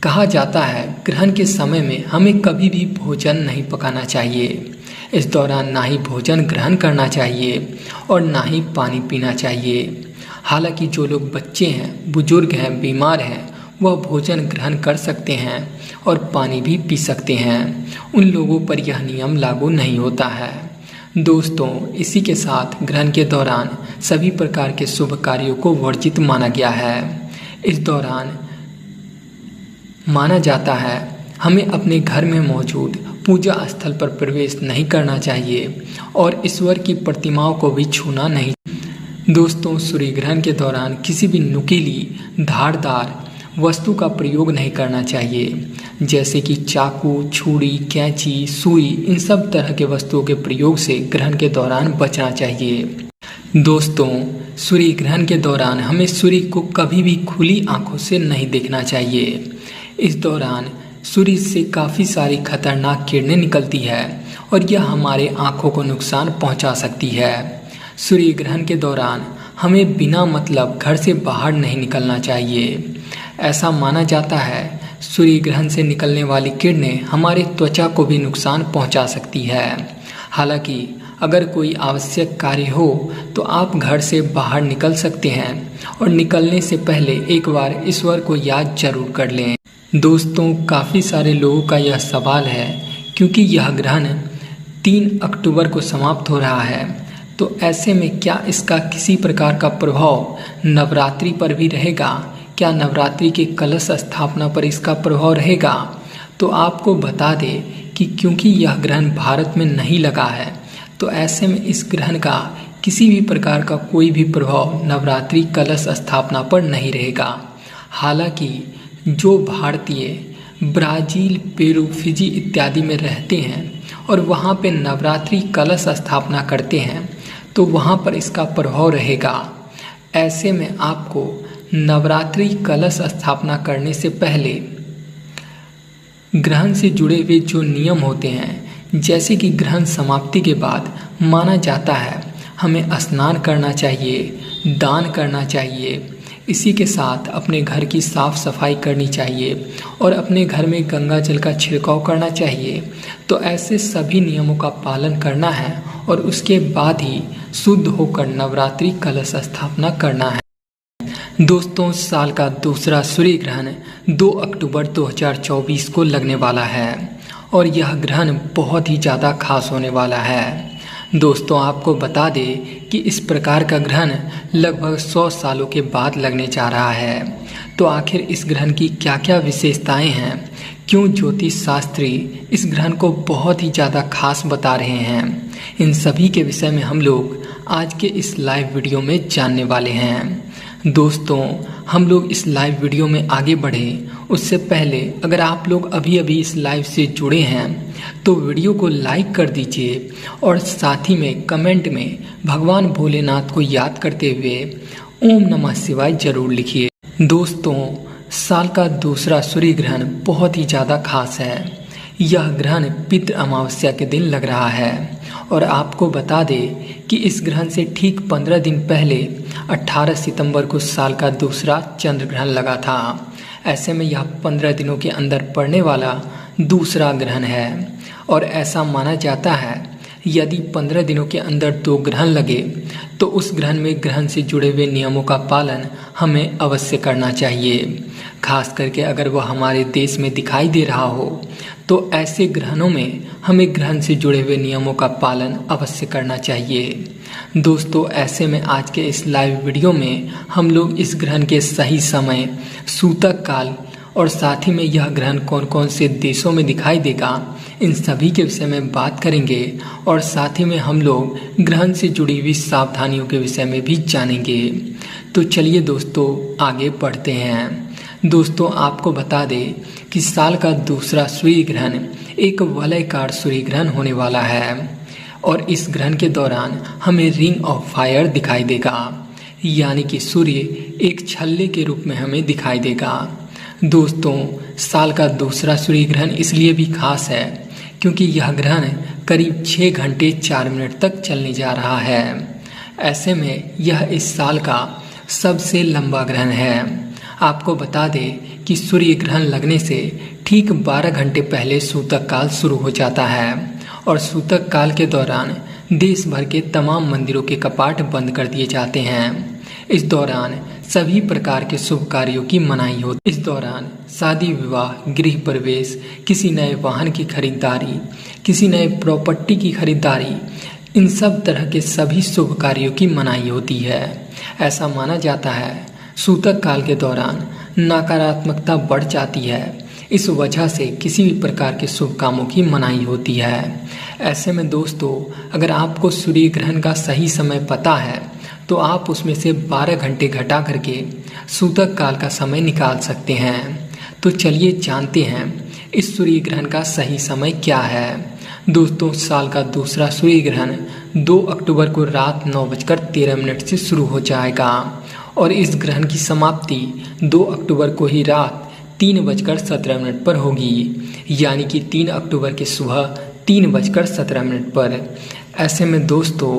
कहा जाता है, ग्रहण के समय में हमें कभी भी भोजन नहीं पकाना चाहिए। इस दौरान ना ही भोजन ग्रहण करना चाहिए और ना ही पानी पीना चाहिए। हालांकि जो लोग बच्चे हैं, बुजुर्ग हैं, बीमार हैं, वह भोजन ग्रहण कर सकते हैं और पानी भी पी सकते हैं। उन लोगों पर यह नियम लागू नहीं होता है। दोस्तों, इसी के साथ ग्रहण के दौरान सभी प्रकार के शुभ कार्यों को वर्जित माना गया है। इस दौरान माना जाता है हमें अपने घर में मौजूद पूजा स्थल पर प्रवेश नहीं करना चाहिए और ईश्वर की प्रतिमाओं को भी छूना नहीं। दोस्तों, सूर्य ग्रहण के दौरान किसी भी नुकीली, धारदार वस्तु का प्रयोग नहीं करना चाहिए, जैसे कि चाकू, छुरी, कैंची, सुई, इन सब तरह के वस्तुओं के प्रयोग से ग्रहण के दौरान बचना चाहिए। दोस्तों, सूर्य ग्रहण के दौरान हमें सूर्य को कभी भी खुली आंखों से नहीं देखना चाहिए। इस दौरान सूर्य से काफ़ी सारी खतरनाक किरणें निकलती है और यह हमारे आँखों को नुकसान पहुंचा सकती है। सूर्य ग्रहण के दौरान हमें बिना मतलब घर से बाहर नहीं निकलना चाहिए। ऐसा माना जाता है सूर्य ग्रहण से निकलने वाली किरणें हमारे त्वचा को भी नुकसान पहुंचा सकती है। हालांकि अगर कोई आवश्यक कार्य हो तो आप घर से बाहर निकल सकते हैं और निकलने से पहले एक बार ईश्वर को याद जरूर कर लें। दोस्तों, काफ़ी सारे लोगों का यह सवाल है, क्योंकि यह ग्रहण 3 अक्टूबर को समाप्त हो रहा है, तो ऐसे में क्या इसका किसी प्रकार का प्रभाव नवरात्रि पर भी रहेगा? क्या नवरात्रि के कलश स्थापना पर इसका प्रभाव रहेगा? तो आपको बता दें कि क्योंकि यह ग्रहण भारत में नहीं लगा है, तो ऐसे में इस ग्रहण का किसी भी प्रकार का कोई भी प्रभाव नवरात्रि कलश स्थापना पर नहीं रहेगा। हालांकि जो भारतीय ब्राज़ील, पेरू, फिजी इत्यादि में रहते हैं और वहाँ पे नवरात्रि कलश स्थापना करते हैं, तो वहाँ पर इसका प्रभाव रहेगा। ऐसे में आपको नवरात्रि कलश स्थापना करने से पहले ग्रहण से जुड़े हुए जो नियम होते हैं, जैसे कि ग्रहण समाप्ति के बाद माना जाता है हमें स्नान करना चाहिए, दान करना चाहिए, इसी के साथ अपने घर की साफ सफाई करनी चाहिए और अपने घर में गंगा जल का छिड़काव करना चाहिए। तो ऐसे सभी नियमों का पालन करना है और उसके बाद ही शुद्ध होकर नवरात्रि कलश स्थापना करना है। दोस्तों, साल का दूसरा सूर्य ग्रहण 2 अक्टूबर 2024 को लगने वाला है और यह ग्रहण बहुत ही ज़्यादा खास होने वाला है। दोस्तों, आपको बता दें कि इस प्रकार का ग्रहण लगभग 100 सालों के बाद लगने जा रहा है। तो आखिर इस ग्रहण की क्या क्या विशेषताएं हैं, क्यों ज्योतिष शास्त्री इस ग्रहण को बहुत ही ज़्यादा खास बता रहे हैं, इन सभी के विषय में हम लोग आज के इस लाइव वीडियो में जानने वाले हैं। दोस्तों, हम लोग इस लाइव वीडियो में आगे बढ़े उससे पहले अगर आप लोग अभी अभी इस लाइव से जुड़े हैं तो वीडियो को लाइक कर दीजिए और साथ ही में कमेंट में भगवान भोलेनाथ को याद करते हुए ओम नमः शिवाय जरूर लिखिए। दोस्तों, साल का दूसरा सूर्य ग्रहण बहुत ही ज़्यादा खास है। यह ग्रहण पितृ अमावस्या के दिन लग रहा है और आपको बता दें कि इस ग्रहण से ठीक 15 दिन पहले 18 सितंबर को साल का दूसरा चंद्र ग्रहण लगा था। ऐसे में यह 15 दिनों के अंदर पड़ने वाला दूसरा ग्रहण है और ऐसा माना जाता है यदि 15 दिनों के अंदर 2 ग्रहण लगे तो उस ग्रहण में ग्रहण से जुड़े हुए नियमों का पालन हमें अवश्य करना चाहिए। खास करके अगर वह हमारे देश में दिखाई दे रहा हो तो ऐसे ग्रहणों में हमें ग्रहण से जुड़े हुए नियमों का पालन अवश्य करना चाहिए। दोस्तों, ऐसे में आज के इस लाइव वीडियो में हम लोग इस ग्रहण के सही समय, सूतक काल और साथ ही में यह ग्रहण कौन कौन से देशों में दिखाई देगा, इन सभी के विषय में बात करेंगे और साथ ही में हम लोग ग्रहण से जुड़ी हुई सावधानियों के विषय में भी जानेंगे। तो चलिए दोस्तों, आगे बढ़ते हैं। दोस्तों, आपको बता दें कि साल का दूसरा सूर्य ग्रहण एक वलयकार सूर्य ग्रहण होने वाला है और इस ग्रहण के दौरान हमें रिंग ऑफ फायर दिखाई देगा, यानी कि सूर्य एक छल्ले के रूप में हमें दिखाई देगा। दोस्तों, साल का दूसरा सूर्य ग्रहण इसलिए भी खास है क्योंकि यह ग्रहण करीब 6 घंटे 4 मिनट तक चलने जा रहा है। ऐसे में यह इस साल का सबसे लंबा ग्रहण है। आपको बता दें कि सूर्य ग्रहण लगने से ठीक 12 घंटे पहले सूतक काल शुरू हो जाता है और सूतक काल के दौरान देश भर के तमाम मंदिरों के कपाट बंद कर दिए जाते हैं। इस दौरान सभी प्रकार के शुभ कार्यों की मनाही होती है। इस दौरान शादी विवाह, गृह प्रवेश, किसी नए वाहन की खरीदारी, किसी नए प्रॉपर्टी की खरीदारी, इन सब तरह के सभी शुभ कार्यों की मनाही होती है। ऐसा माना जाता है सूतक काल के दौरान नकारात्मकता बढ़ जाती है, इस वजह से किसी भी प्रकार के शुभ कामों की मनाही होती है। ऐसे में दोस्तों, अगर आपको सूर्य ग्रहण का सही समय पता है तो आप उसमें से 12 घंटे घटा करके सूतक काल का समय निकाल सकते हैं। तो चलिए जानते हैं इस सूर्य ग्रहण का सही समय क्या है। दोस्तों, साल का दूसरा सूर्य ग्रहण 2 अक्टूबर को रात 9:13 से शुरू हो जाएगा और इस ग्रहण की समाप्ति 2 अक्टूबर को ही रात 3:17 पर होगी, यानी कि 3 अक्टूबर की सुबह 3:17 पर। ऐसे में दोस्तों,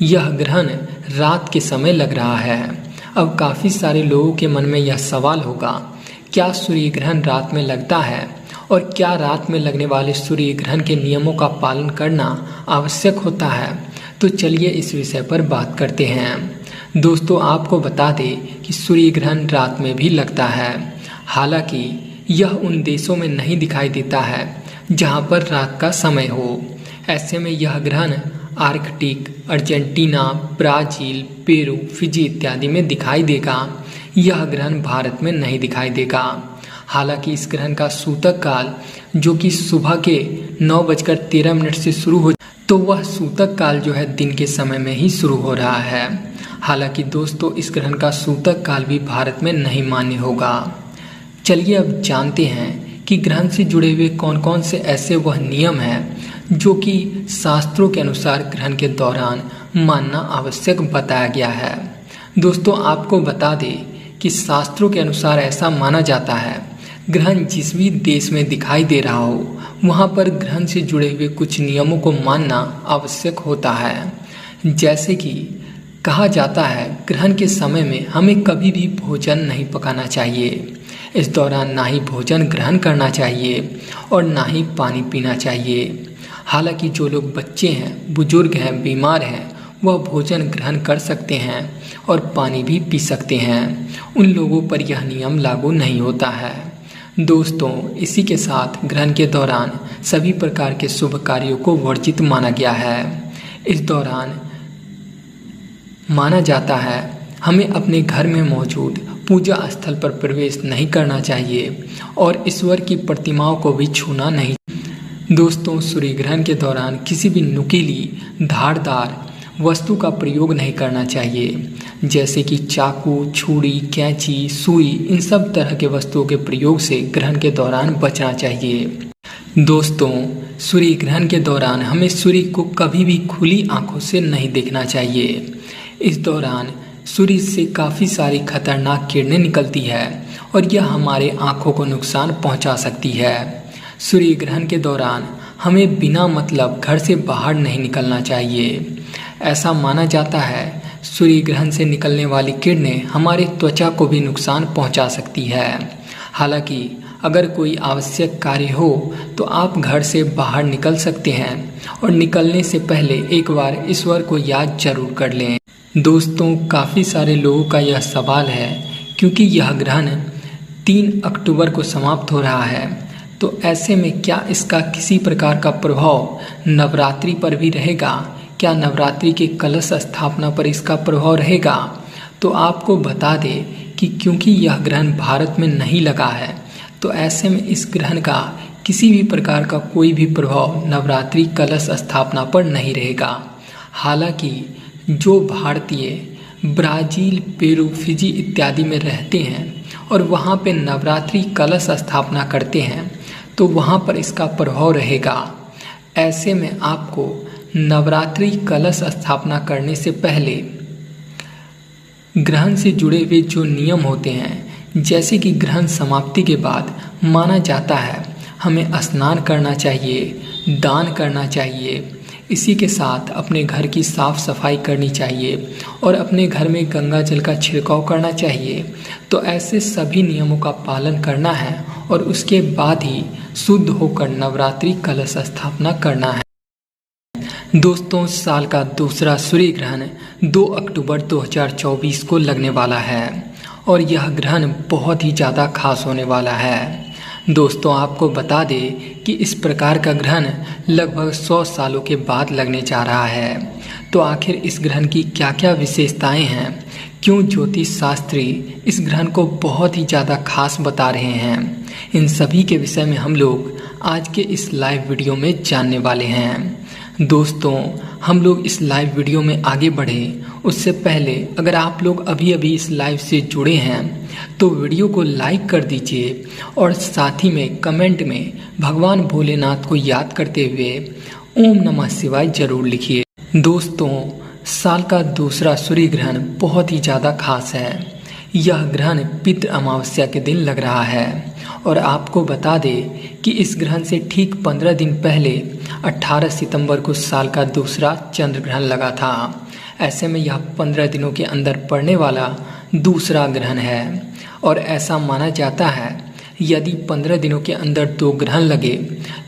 यह ग्रहण रात के समय लग रहा है। अब काफ़ी सारे लोगों के मन में यह सवाल होगा, क्या सूर्य ग्रहण रात में लगता है और क्या रात में लगने वाले सूर्य ग्रहण के नियमों का पालन करना आवश्यक होता है? तो चलिए इस विषय पर बात करते हैं। दोस्तों, आपको बता दें कि सूर्य ग्रहण रात में भी लगता है। हालांकि यह उन देशों में नहीं दिखाई देता है जहां पर रात का समय हो। ऐसे में यह ग्रहण Arctic, Argentina, Brazil, Peru, Fiji इत्यादि में दिखाई देगा। यह ग्रहण भारत में नहीं दिखाई देगा। हालांकि इस ग्रहण का सूतक काल जो कि सुबह के 9:13 से शुरू हो, तो वह सूतक काल जो है दिन के समय में ही शुरू हो रहा है। हालांकि दोस्तों, इस ग्रहण का सूतक काल भी भारत में नहीं मान्य होगा। चलिए अब जानते हैं कि ग्रहण से जुड़े हुए कौन कौन से ऐसे वह नियम हैं जो कि शास्त्रों के अनुसार ग्रहण के दौरान मानना आवश्यक बताया गया है। दोस्तों, आपको बता दें कि शास्त्रों के अनुसार ऐसा माना जाता है ग्रहण जिस भी देश में दिखाई दे रहा हो वहाँ पर ग्रहण से जुड़े हुए कुछ नियमों को मानना आवश्यक होता है। जैसे कि कहा जाता है ग्रहण के समय में हमें कभी भी भोजन नहीं पकाना चाहिए। इस दौरान ना ही भोजन ग्रहण करना चाहिए और ना ही पानी पीना चाहिए। हालांकि जो लोग बच्चे हैं, बुजुर्ग हैं, बीमार हैं, वह भोजन ग्रहण कर सकते हैं और पानी भी पी सकते हैं। उन लोगों पर यह नियम लागू नहीं होता है। दोस्तों, इसी के साथ ग्रहण के दौरान सभी प्रकार के शुभ कार्यों को वर्जित माना गया है। इस दौरान माना जाता है हमें अपने घर में मौजूद पूजा स्थल पर प्रवेश नहीं करना चाहिए और ईश्वर की प्रतिमाओं को भी छूना नहीं। दोस्तों, सूर्य ग्रहण के दौरान किसी भी नुकीली धारदार वस्तु का प्रयोग नहीं करना चाहिए, जैसे कि चाकू, छुरी, कैंची, सुई। इन सब तरह के वस्तुओं के प्रयोग से ग्रहण के दौरान बचना चाहिए। दोस्तों, सूर्य ग्रहण के दौरान हमें सूर्य को कभी भी खुली आंखों से नहीं देखना चाहिए। इस दौरान सूर्य से काफ़ी सारी खतरनाक किरणें निकलती है और यह हमारे आंखों को नुकसान पहुंचा सकती है। सूर्य ग्रहण के दौरान हमें बिना मतलब घर से बाहर नहीं निकलना चाहिए। ऐसा माना जाता है सूर्य ग्रहण से निकलने वाली किरणें हमारे त्वचा को भी नुकसान पहुंचा सकती है। हालांकि अगर कोई आवश्यक कार्य हो तो आप घर से बाहर निकल सकते हैं और निकलने से पहले एक बार ईश्वर को याद जरूर कर लें। दोस्तों, काफ़ी सारे लोगों का यह सवाल है, क्योंकि यह ग्रहण 3 अक्टूबर को समाप्त हो रहा है, तो ऐसे में क्या इसका किसी प्रकार का प्रभाव नवरात्रि पर भी रहेगा? क्या नवरात्रि के कलश स्थापना पर इसका प्रभाव रहेगा? तो आपको बता दें कि क्योंकि यह ग्रहण भारत में नहीं लगा है, तो ऐसे में इस ग्रहण का किसी भी प्रकार का कोई भी प्रभाव नवरात्रि कलश स्थापना पर नहीं रहेगा। हालांकि जो भारतीय ब्राज़ील, पेरू, फिजी इत्यादि में रहते हैं और वहाँ पे नवरात्रि कलश स्थापना करते हैं, तो वहाँ पर इसका प्रभाव रहेगा। ऐसे में आपको नवरात्रि कलश स्थापना करने से पहले ग्रहण से जुड़े हुए जो नियम होते हैं, जैसे कि ग्रहण समाप्ति के बाद माना जाता है हमें स्नान करना चाहिए, दान करना चाहिए। इसी के साथ अपने घर की साफ सफाई करनी चाहिए और अपने घर में गंगा जल का छिड़काव करना चाहिए। तो ऐसे सभी नियमों का पालन करना है और उसके बाद ही शुद्ध होकर नवरात्रि कलश स्थापना करना है। दोस्तों, साल का दूसरा सूर्य ग्रहण 2 अक्टूबर 2024 को लगने वाला है और यह ग्रहण बहुत ही ज़्यादा खास होने वाला है। दोस्तों, आपको बता दें कि इस प्रकार का ग्रहण लगभग 100 सालों के बाद लगने जा रहा है। तो आखिर इस ग्रहण की क्या क्या विशेषताएं हैं, क्यों ज्योतिष शास्त्री इस ग्रहण को बहुत ही ज़्यादा खास बता रहे हैं, इन सभी के विषय में हम लोग आज के इस लाइव वीडियो में जानने वाले हैं। दोस्तों, हम लोग इस लाइव वीडियो में आगे बढ़े उससे पहले अगर आप लोग अभी अभी इस लाइव से जुड़े हैं तो वीडियो को लाइक कर दीजिए और साथ ही में कमेंट में भगवान भोलेनाथ को याद करते हुए ओम नमः शिवाय जरूर लिखिए। दोस्तों, साल का दूसरा सूर्य ग्रहण बहुत ही ज़्यादा खास है। यह ग्रहण पितृ अमावस्या के दिन लग रहा है और आपको बता दें कि इस ग्रहण से ठीक 15 दिन पहले 18 सितंबर को साल का दूसरा चंद्र ग्रहण लगा था। ऐसे में यह 15 दिनों के अंदर पड़ने वाला दूसरा ग्रहण है और ऐसा माना जाता है यदि 15 दिनों के अंदर 2 ग्रहण लगे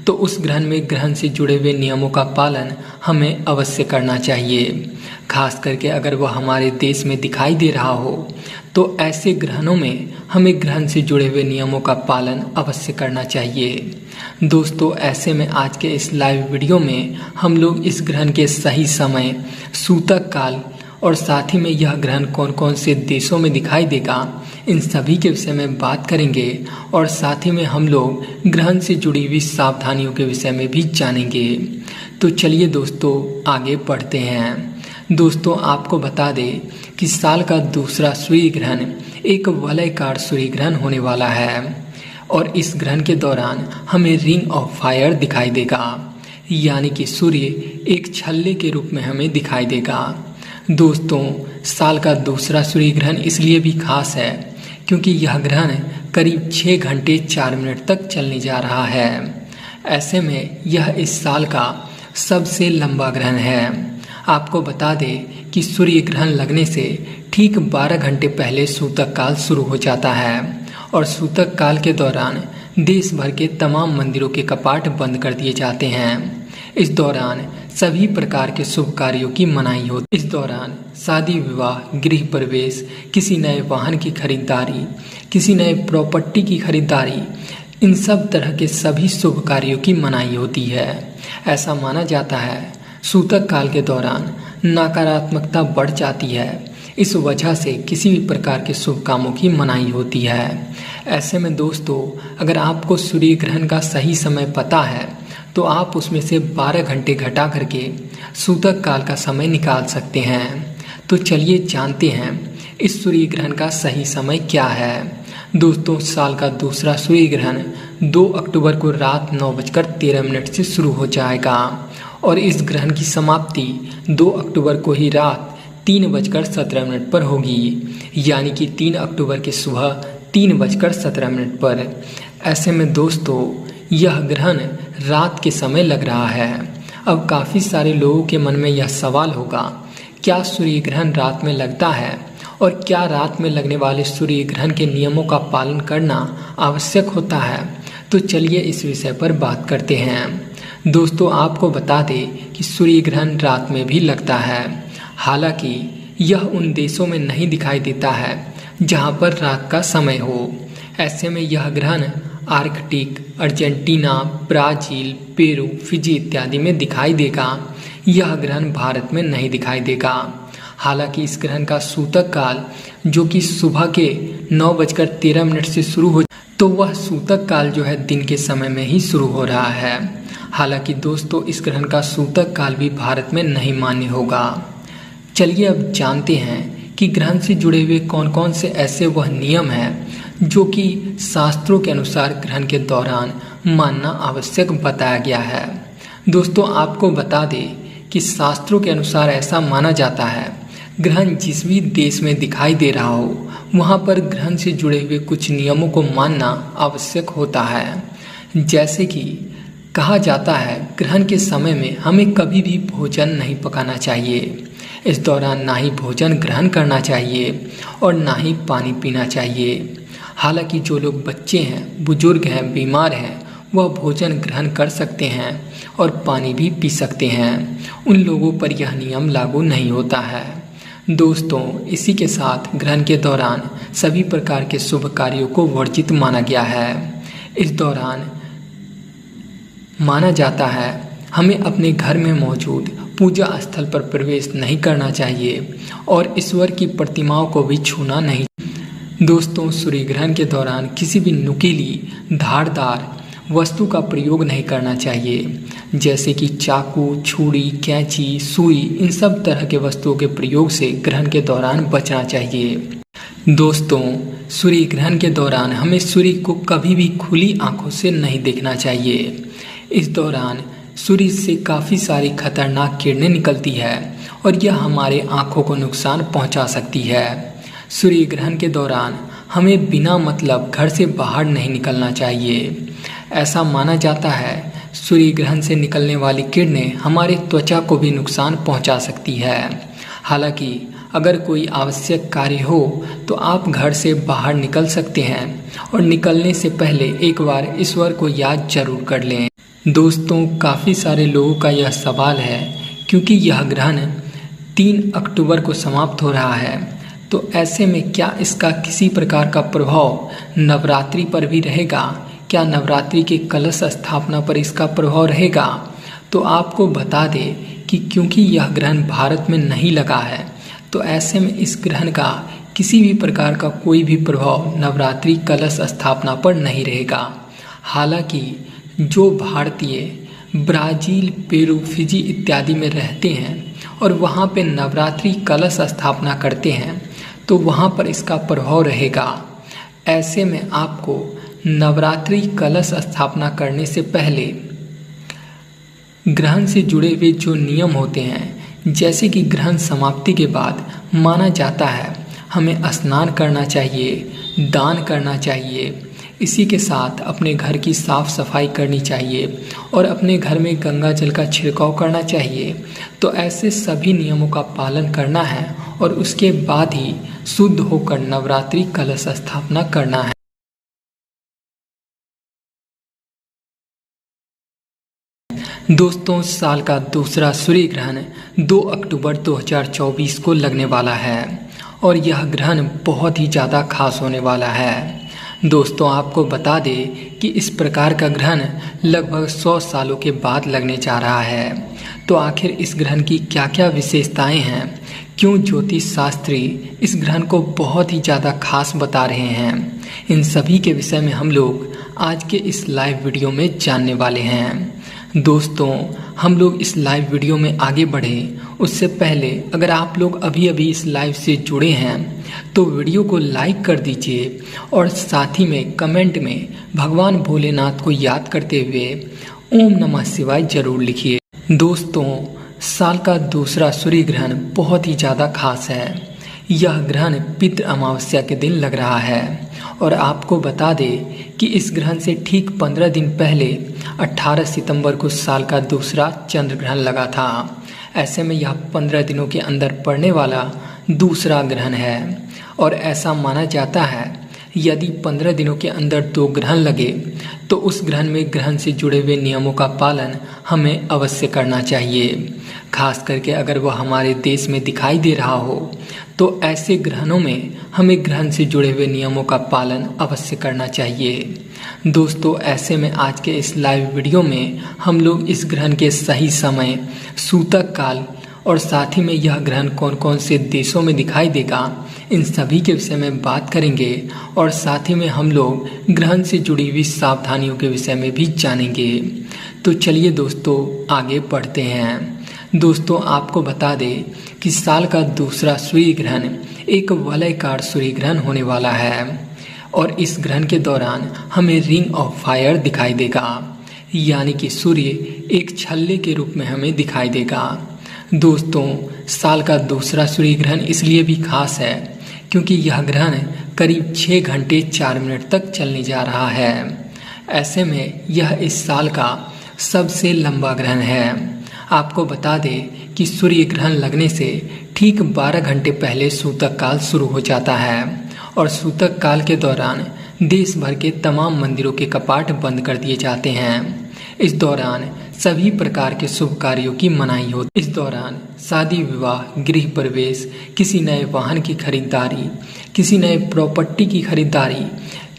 तो उस ग्रहण में ग्रहण से जुड़े हुए नियमों का पालन हमें अवश्य करना चाहिए। खास करके अगर वह हमारे देश में दिखाई दे रहा हो तो ऐसे ग्रहणों में हमें ग्रहण से जुड़े हुए नियमों का पालन अवश्य करना चाहिए। दोस्तों, ऐसे में आज के इस लाइव वीडियो में हम लोग इस ग्रहण के सही समय, सूतक काल और साथ ही में यह ग्रहण कौन कौन से देशों में दिखाई देगा, इन सभी के विषय में बात करेंगे और साथ ही में हम लोग ग्रहण से जुड़ी हुई सावधानियों के विषय में भी जानेंगे। तो चलिए दोस्तों, आगे बढ़ते हैं। दोस्तों, आपको बता दें कि साल का दूसरा सूर्य ग्रहण एक वलयाकार सूर्य ग्रहण होने वाला है और इस ग्रहण के दौरान हमें रिंग ऑफ फायर दिखाई देगा, यानी कि सूर्य एक छल्ले के रूप में हमें दिखाई देगा। दोस्तों, साल का दूसरा सूर्य ग्रहण इसलिए भी खास है क्योंकि यह ग्रहण करीब 6 घंटे 4 मिनट तक चलने जा रहा है। ऐसे में यह इस साल का सबसे लंबा ग्रहण है। आपको बता दें कि सूर्य ग्रहण लगने से ठीक 12 घंटे पहले सूतक काल शुरू हो जाता है और सूतक काल के दौरान देश भर के तमाम मंदिरों के कपाट बंद कर दिए जाते हैं। इस दौरान सभी प्रकार के शुभ कार्यों की मनाही होती। इस दौरान शादी विवाह, गृह प्रवेश, किसी नए वाहन की खरीदारी, किसी नए प्रॉपर्टी की खरीदारी, इन सब तरह के सभी शुभ कार्यों की मनाही होती है। ऐसा माना जाता है सूतक काल के दौरान नकारात्मकता बढ़ जाती है, इस वजह से किसी भी प्रकार के शुभ कामों की मनाही होती है। ऐसे में दोस्तों, अगर आपको सूर्य ग्रहण का सही समय पता है तो आप उसमें से 12 घंटे घटा करके सूतक काल का समय निकाल सकते हैं। तो चलिए जानते हैं इस सूर्य ग्रहण का सही समय क्या है। दोस्तों, साल का दूसरा सूर्य ग्रहण 2 अक्टूबर को रात 9:13 से शुरू हो जाएगा और इस ग्रहण की समाप्ति 2 अक्टूबर को ही रात 3:17 पर होगी, यानी कि 3 अक्टूबर की सुबह 3:17 पर। ऐसे में दोस्तों, यह ग्रहण रात के समय लग रहा है। अब काफ़ी सारे लोगों के मन में यह सवाल होगा, क्या सूर्य ग्रहण रात में लगता है और क्या रात में लगने वाले सूर्य ग्रहण के नियमों का पालन करना आवश्यक होता है? तो चलिए इस विषय पर बात करते हैं। दोस्तों, आपको बता दें कि सूर्य ग्रहण रात में भी लगता है। हालांकि यह उन देशों में नहीं दिखाई देता है जहां पर रात का समय हो। ऐसे में यह ग्रहण Arctic, Argentina, Brazil, Peru, Fiji इत्यादि में दिखाई देगा। यह ग्रहण भारत में नहीं दिखाई देगा। हालांकि इस ग्रहण का सूतक काल जो कि सुबह के 9:13 से शुरू हो, तो वह सूतक काल जो है दिन के समय में ही शुरू हो रहा है। हालांकि दोस्तों, इस ग्रहण का सूतक काल भी भारत में नहीं मान्य होगा। चलिए अब जानते हैं कि ग्रहण से जुड़े हुए कौन कौन से ऐसे वह नियम हैं जो कि शास्त्रों के अनुसार ग्रहण के दौरान मानना आवश्यक बताया गया है। दोस्तों, आपको बता दें कि शास्त्रों के अनुसार ऐसा माना जाता है, ग्रहण जिस भी देश में दिखाई दे रहा हो वहाँ पर ग्रहण से जुड़े हुए कुछ नियमों को मानना आवश्यक होता है। जैसे कि कहा जाता है, ग्रहण के समय में हमें कभी भी भोजन नहीं पकाना चाहिए। इस दौरान ना ही भोजन ग्रहण करना चाहिए और ना ही पानी पीना चाहिए। हालांकि जो लोग बच्चे हैं, बुजुर्ग हैं, बीमार हैं, वह भोजन ग्रहण कर सकते हैं और पानी भी पी सकते हैं। उन लोगों पर यह नियम लागू नहीं होता है। दोस्तों, इसी के साथ ग्रहण के दौरान सभी प्रकार के शुभ कार्यों को वर्जित माना गया है। इस दौरान माना जाता है हमें अपने घर में मौजूद पूजा स्थल पर प्रवेश नहीं करना चाहिए और ईश्वर की प्रतिमाओं को भी छूना नहीं। दोस्तों, सूर्य ग्रहण के दौरान किसी भी नुकीली, धारदार वस्तु का प्रयोग नहीं करना चाहिए, जैसे कि चाकू, छुरी, कैंची, सुई, इन सब तरह के वस्तुओं के प्रयोग से ग्रहण के दौरान बचना चाहिए। दोस्तों, सूर्य ग्रहण के दौरान हमें सूर्य को कभी भी खुली आंखों से नहीं देखना चाहिए। इस दौरान सूर्य से काफ़ी सारी खतरनाक किरणें निकलती है और यह हमारे आँखों को नुकसान पहुँचा सकती है। सूर्य ग्रहण के दौरान हमें बिना मतलब घर से बाहर नहीं निकलना चाहिए। ऐसा माना जाता है सूर्य ग्रहण से निकलने वाली किरणें हमारे त्वचा को भी नुकसान पहुँचा सकती है। हालांकि अगर कोई आवश्यक कार्य हो तो आप घर से बाहर निकल सकते हैं और निकलने से पहले एक बार ईश्वर को याद जरूर कर लें। दोस्तों, काफ़ी सारे लोगों का यह सवाल है, क्योंकि यह ग्रहण 3 अक्टूबर को समाप्त हो रहा है, तो ऐसे में क्या इसका किसी प्रकार का प्रभाव नवरात्रि पर भी रहेगा? क्या नवरात्रि के कलश स्थापना पर इसका प्रभाव रहेगा? तो आपको बता दें कि क्योंकि यह ग्रहण भारत में नहीं लगा है, तो ऐसे में इस ग्रहण का किसी भी प्रकार का कोई भी प्रभाव नवरात्रि कलश स्थापना पर नहीं रहेगा। हालांकि जो भारतीय ब्राज़ील, पेरू, फिजी इत्यादि में रहते हैं और वहाँ पे नवरात्रि कलश स्थापना करते हैं, तो वहाँ पर इसका प्रभाव रहेगा। ऐसे में आपको नवरात्रि कलश स्थापना करने से पहले ग्रहण से जुड़े हुए जो नियम होते हैं, जैसे कि ग्रहण समाप्ति के बाद माना जाता है हमें स्नान करना चाहिए, दान करना चाहिए, इसी के साथ अपने घर की साफ सफाई करनी चाहिए और अपने घर में गंगा जल का छिड़काव करना चाहिए। तो ऐसे सभी नियमों का पालन करना है और उसके बाद ही शुद्ध होकर नवरात्रि कलश स्थापना करना है। दोस्तों, साल का दूसरा सूर्य ग्रहण 2 अक्टूबर 2024 को लगने वाला है और यह ग्रहण बहुत ही ज़्यादा खास होने वाला है। दोस्तों, आपको बता दें कि इस प्रकार का ग्रहण लगभग 100 सालों के बाद लगने जा रहा है। तो आखिर इस ग्रहण की क्या क्या विशेषताएं हैं, क्यों ज्योतिष शास्त्री इस ग्रहण को बहुत ही ज़्यादा खास बता रहे हैं, इन सभी के विषय में हम लोग आज के इस लाइव वीडियो में जानने वाले हैं। दोस्तों, हम लोग इस लाइव वीडियो में आगे बढ़ें उससे पहले अगर आप लोग अभी इस लाइव से जुड़े हैं तो वीडियो को लाइक कर दीजिए और साथ ही में कमेंट में भगवान भोलेनाथ को याद करते हुए ओम नमः शिवाय जरूर लिखिए। दोस्तों, साल का दूसरा सूर्य ग्रहण बहुत ही ज़्यादा खास है। यह ग्रहण पितृ अमावस्या के दिन लग रहा है और आपको बता दें कि इस ग्रहण से ठीक 15 दिन पहले 18 सितंबर को साल का दूसरा चंद्र ग्रहण लगा था। ऐसे में यह 15 दिनों के अंदर पड़ने वाला दूसरा ग्रहण है और ऐसा माना जाता है यदि 15 दिनों के अंदर 2 ग्रहण लगे तो उस ग्रहण में ग्रहण से जुड़े हुए नियमों का पालन हमें अवश्य करना चाहिए। खास करके अगर वह हमारे देश में दिखाई दे रहा हो तो ऐसे ग्रहणों में हमें ग्रहण से जुड़े हुए नियमों का पालन अवश्य करना चाहिए। दोस्तों, ऐसे में आज के इस लाइव वीडियो में हम लोग इस ग्रहण के सही समय, सूतक काल और साथ ही में यह ग्रहण कौन कौन से देशों में दिखाई देगा, इन सभी के विषय में बात करेंगे और साथ ही में हम लोग ग्रहण से जुड़ी हुई सावधानियों के विषय में भी जानेंगे। तो चलिए दोस्तों, आगे बढ़ते हैं। दोस्तों, आपको बता दें कि साल का दूसरा सूर्य ग्रहण एक वलयाकार सूर्य ग्रहण होने वाला है और इस ग्रहण के दौरान हमें रिंग ऑफ फायर दिखाई देगा, यानी कि सूर्य एक छल्ले के रूप में हमें दिखाई देगा। दोस्तों, साल का दूसरा सूर्य ग्रहण इसलिए भी खास है क्योंकि यह ग्रहण करीब 6 घंटे 4 मिनट तक चलने जा रहा है। ऐसे में यह इस साल का सबसे लंबा ग्रहण है। आपको बता दें कि सूर्य ग्रहण लगने से ठीक 12 घंटे पहले सूतक काल शुरू हो जाता है और सूतक काल के दौरान देश भर के तमाम मंदिरों के कपाट बंद कर दिए जाते हैं। इस दौरान सभी प्रकार के शुभ कार्यों की मनाही होती है। इस दौरान शादी विवाह, गृह प्रवेश, किसी नए वाहन की खरीदारी, किसी नए प्रॉपर्टी की खरीदारी,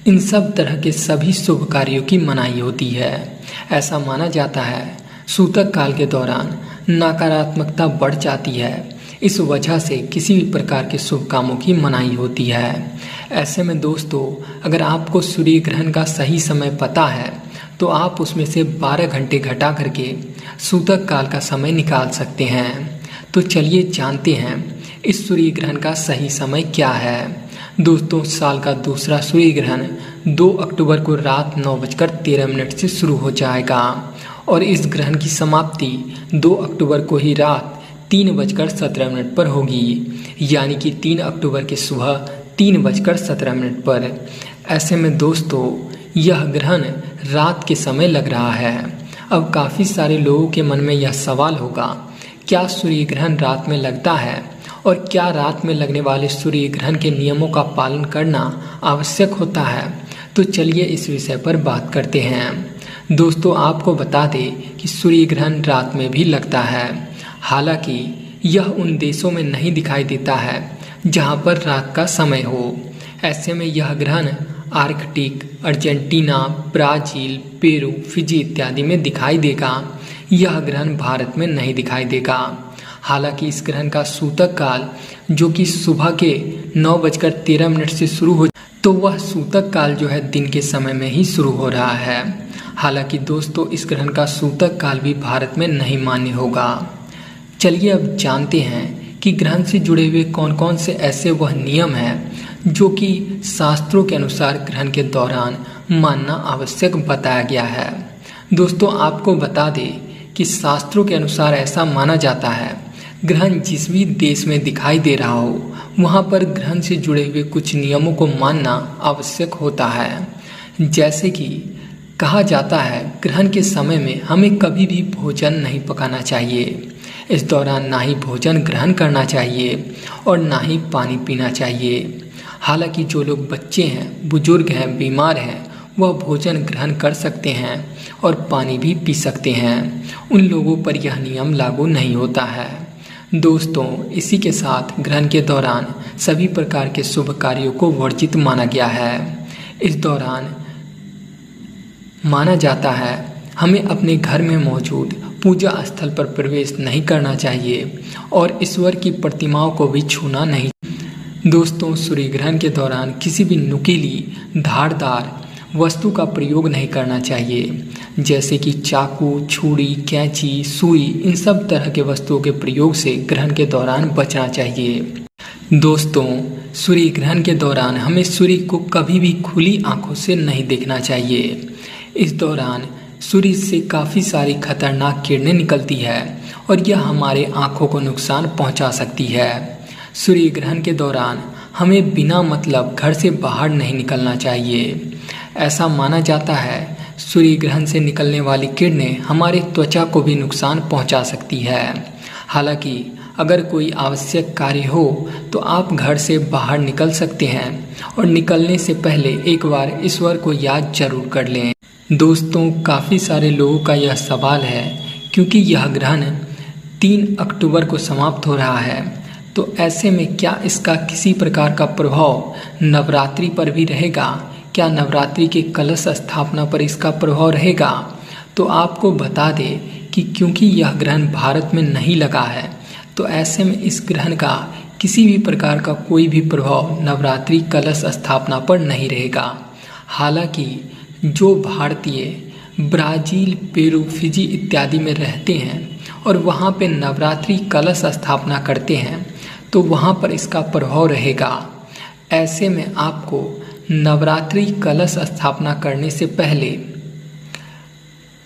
इन सब तरह के सभी शुभ कार्यों की मनाही होती है। ऐसा माना जाता है सूतक काल के दौरान नकारात्मकता बढ़ जाती है, इस वजह से किसी भी प्रकार के शुभ कामों की मनाही होती है। ऐसे में दोस्तों, अगर आपको सूर्य ग्रहण का सही समय पता है तो आप उसमें से 12 घंटे घटा करके सूतक काल का समय निकाल सकते हैं। तो चलिए जानते हैं इस सूर्य ग्रहण का सही समय क्या है। दोस्तों, साल का दूसरा सूर्य ग्रहण 2 अक्टूबर को रात 9:13 से शुरू हो जाएगा और इस ग्रहण की समाप्ति 2 अक्टूबर को ही रात 3:17 पर होगी, यानी कि 3 अक्टूबर की सुबह 3:17 पर। ऐसे में दोस्तों, यह ग्रहण रात के समय लग रहा है। अब काफ़ी सारे लोगों के मन में यह सवाल होगा, क्या सूर्य ग्रहण रात में लगता है और क्या रात में लगने वाले सूर्य ग्रहण के नियमों का पालन करना आवश्यक होता है? तो चलिए इस विषय पर बात करते हैं। दोस्तों, आपको बता दें कि सूर्य ग्रहण रात में भी लगता है। हालांकि यह उन देशों में नहीं दिखाई देता है जहां पर रात का समय हो। ऐसे में यह ग्रहण Arctic, Argentina, Brazil, Peru, Fiji इत्यादि में दिखाई देगा। यह ग्रहण भारत में नहीं दिखाई देगा। हालांकि इस ग्रहण का सूतक काल जो कि सुबह के 9:13 से शुरू हो, तो वह सूतक काल जो है दिन के समय में ही शुरू हो रहा है। हालांकि दोस्तों, इस ग्रहण का सूतक काल भी भारत में नहीं मान्य होगा। चलिए अब जानते हैं कि ग्रहण से जुड़े हुए कौन कौन से ऐसे वह नियम हैं जो कि शास्त्रों के अनुसार ग्रहण के दौरान मानना आवश्यक बताया गया है। दोस्तों, आपको बता दें कि शास्त्रों के अनुसार ऐसा माना जाता है, ग्रहण जिस भी देश में दिखाई दे रहा हो वहाँ पर ग्रहण से जुड़े हुए कुछ नियमों को मानना आवश्यक होता है। जैसे कि कहा जाता है, ग्रहण के समय में हमें कभी भी भोजन नहीं पकाना चाहिए। इस दौरान ना ही भोजन ग्रहण करना चाहिए और ना ही पानी पीना चाहिए। हालांकि जो लोग बच्चे हैं, बुजुर्ग हैं, बीमार हैं, वह भोजन ग्रहण कर सकते हैं और पानी भी पी सकते हैं उन लोगों पर यह नियम लागू नहीं होता है। दोस्तों, इसी के साथ ग्रहण के दौरान सभी प्रकार के शुभ कार्यों को वर्जित माना गया है। इस दौरान माना जाता है हमें अपने घर में मौजूद पूजा स्थल पर प्रवेश नहीं करना चाहिए और ईश्वर की प्रतिमाओं को भी छूना नहीं। दोस्तों, सूर्य ग्रहण के दौरान किसी भी नुकीली धारदार वस्तु का प्रयोग नहीं करना चाहिए, जैसे कि चाकू, छुरी, कैंची, सुई। इन सब तरह के वस्तुओं के प्रयोग से ग्रहण के दौरान बचना चाहिए। दोस्तों, सूर्य ग्रहण के दौरान हमें सूर्य को कभी भी खुली आंखों से नहीं देखना चाहिए। इस दौरान सूर्य से काफ़ी सारी खतरनाक किरणें निकलती है और यह हमारे आंखों को नुकसान पहुंचा सकती है। सूर्य ग्रहण के दौरान हमें बिना मतलब घर से बाहर नहीं निकलना चाहिए। ऐसा माना जाता है सूर्य ग्रहण से निकलने वाली किरणें हमारे त्वचा को भी नुकसान पहुंचा सकती है। हालांकि अगर कोई आवश्यक कार्य हो तो आप घर से बाहर निकल सकते हैं और निकलने से पहले एक बार ईश्वर को याद जरूर कर लें। दोस्तों, काफ़ी सारे लोगों का यह सवाल है, क्योंकि यह ग्रहण 3 अक्टूबर को समाप्त हो रहा है, तो ऐसे में क्या इसका किसी प्रकार का प्रभाव नवरात्रि पर भी रहेगा? क्या नवरात्रि के कलश स्थापना पर इसका प्रभाव रहेगा? तो आपको बता दें कि क्योंकि यह ग्रहण भारत में नहीं लगा है, तो ऐसे में इस ग्रहण का किसी भी प्रकार का कोई भी प्रभाव नवरात्रि कलश स्थापना पर नहीं रहेगा। हालांकि जो भारतीय ब्राज़ील, पेरू, फिजी इत्यादि में रहते हैं और वहाँ पे नवरात्रि कलश स्थापना करते हैं, तो वहाँ पर इसका प्रभाव रहेगा। ऐसे में आपको नवरात्रि कलश स्थापना करने से पहले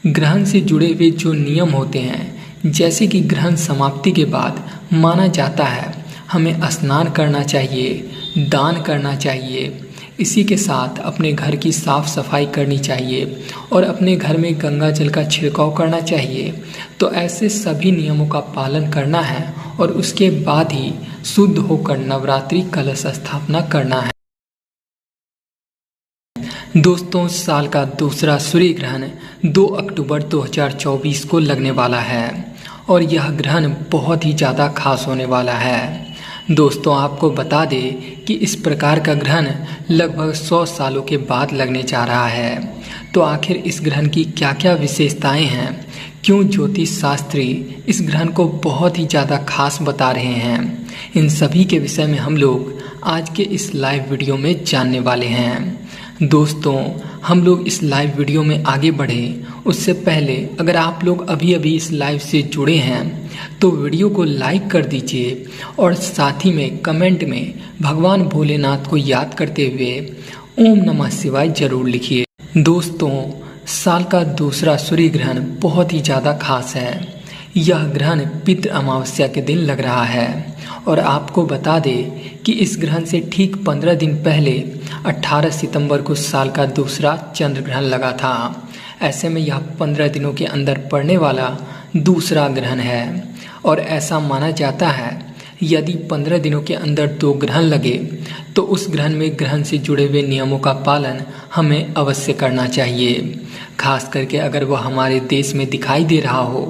ग्रहण से जुड़े हुए जो नियम होते हैं, जैसे कि ग्रहण समाप्ति के बाद माना जाता है हमें स्नान करना चाहिए, दान करना चाहिए। इसी के साथ अपने घर की साफ सफाई करनी चाहिए और अपने घर में गंगा जल का छिड़काव करना चाहिए। तो ऐसे सभी नियमों का पालन करना है और उसके बाद ही शुद्ध होकर नवरात्रि कलश स्थापना करना है। दोस्तों, साल का दूसरा सूर्य ग्रहण 2 अक्टूबर 2024 को लगने वाला है और यह ग्रहण बहुत ही ज़्यादा खास होने वाला है। दोस्तों, आपको बता दें कि इस प्रकार का ग्रहण लगभग 100 सालों के बाद लगने जा रहा है। तो आखिर इस ग्रहण की क्या क्या विशेषताएं हैं, क्यों ज्योतिष शास्त्री इस ग्रहण को बहुत ही ज़्यादा खास बता रहे हैं, इन सभी के विषय में हम लोग आज के इस लाइव वीडियो में जानने वाले हैं। दोस्तों, हम लोग इस लाइव वीडियो में आगे बढ़ें उससे पहले अगर आप लोग अभी अभी इस लाइव से जुड़े हैं तो वीडियो को लाइक कर दीजिए और साथ ही में कमेंट में भगवान भोलेनाथ को याद करते हुए ओम नमः शिवाय जरूर लिखिए। दोस्तों, साल का दूसरा सूर्य ग्रहण बहुत ही ज़्यादा खास है। यह ग्रहण पितृ अमावस्या के दिन लग रहा है और आपको बता दें कि इस ग्रहण से ठीक 15 दिन पहले 18 सितंबर को साल का दूसरा चंद्र ग्रहण लगा था। ऐसे में यह 15 दिनों के अंदर पड़ने वाला दूसरा ग्रहण है और ऐसा माना जाता है यदि 15 दिनों के अंदर 2 ग्रहण लगे तो उस ग्रहण में ग्रहण से जुड़े हुए नियमों का पालन हमें अवश्य करना चाहिए। खास करके अगर वह हमारे देश में दिखाई दे रहा हो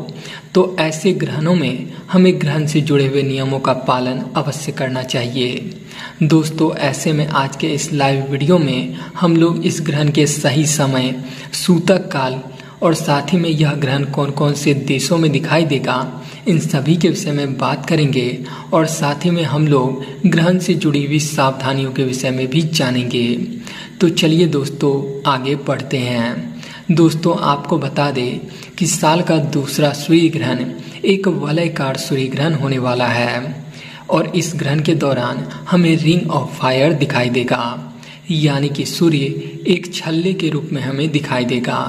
तो ऐसे ग्रहणों में हमें ग्रहण से जुड़े हुए नियमों का पालन अवश्य करना चाहिए। दोस्तों, ऐसे में आज के इस लाइव वीडियो में हम लोग इस ग्रहण के सही समय, सूतक काल और साथ ही में यह ग्रहण कौन कौन से देशों में दिखाई देगा, इन सभी के विषय में बात करेंगे और साथ ही में हम लोग ग्रहण से जुड़ी हुई सावधानियों के विषय में भी जानेंगे। तो चलिए दोस्तों, आगे बढ़ते हैं। दोस्तों, आपको बता दें कि साल का दूसरा सूर्य ग्रहण एक वलयाकार सूर्य ग्रहण होने वाला है और इस ग्रहण के दौरान हमें रिंग ऑफ फायर दिखाई देगा, यानी कि सूर्य एक छल्ले के रूप में हमें दिखाई देगा।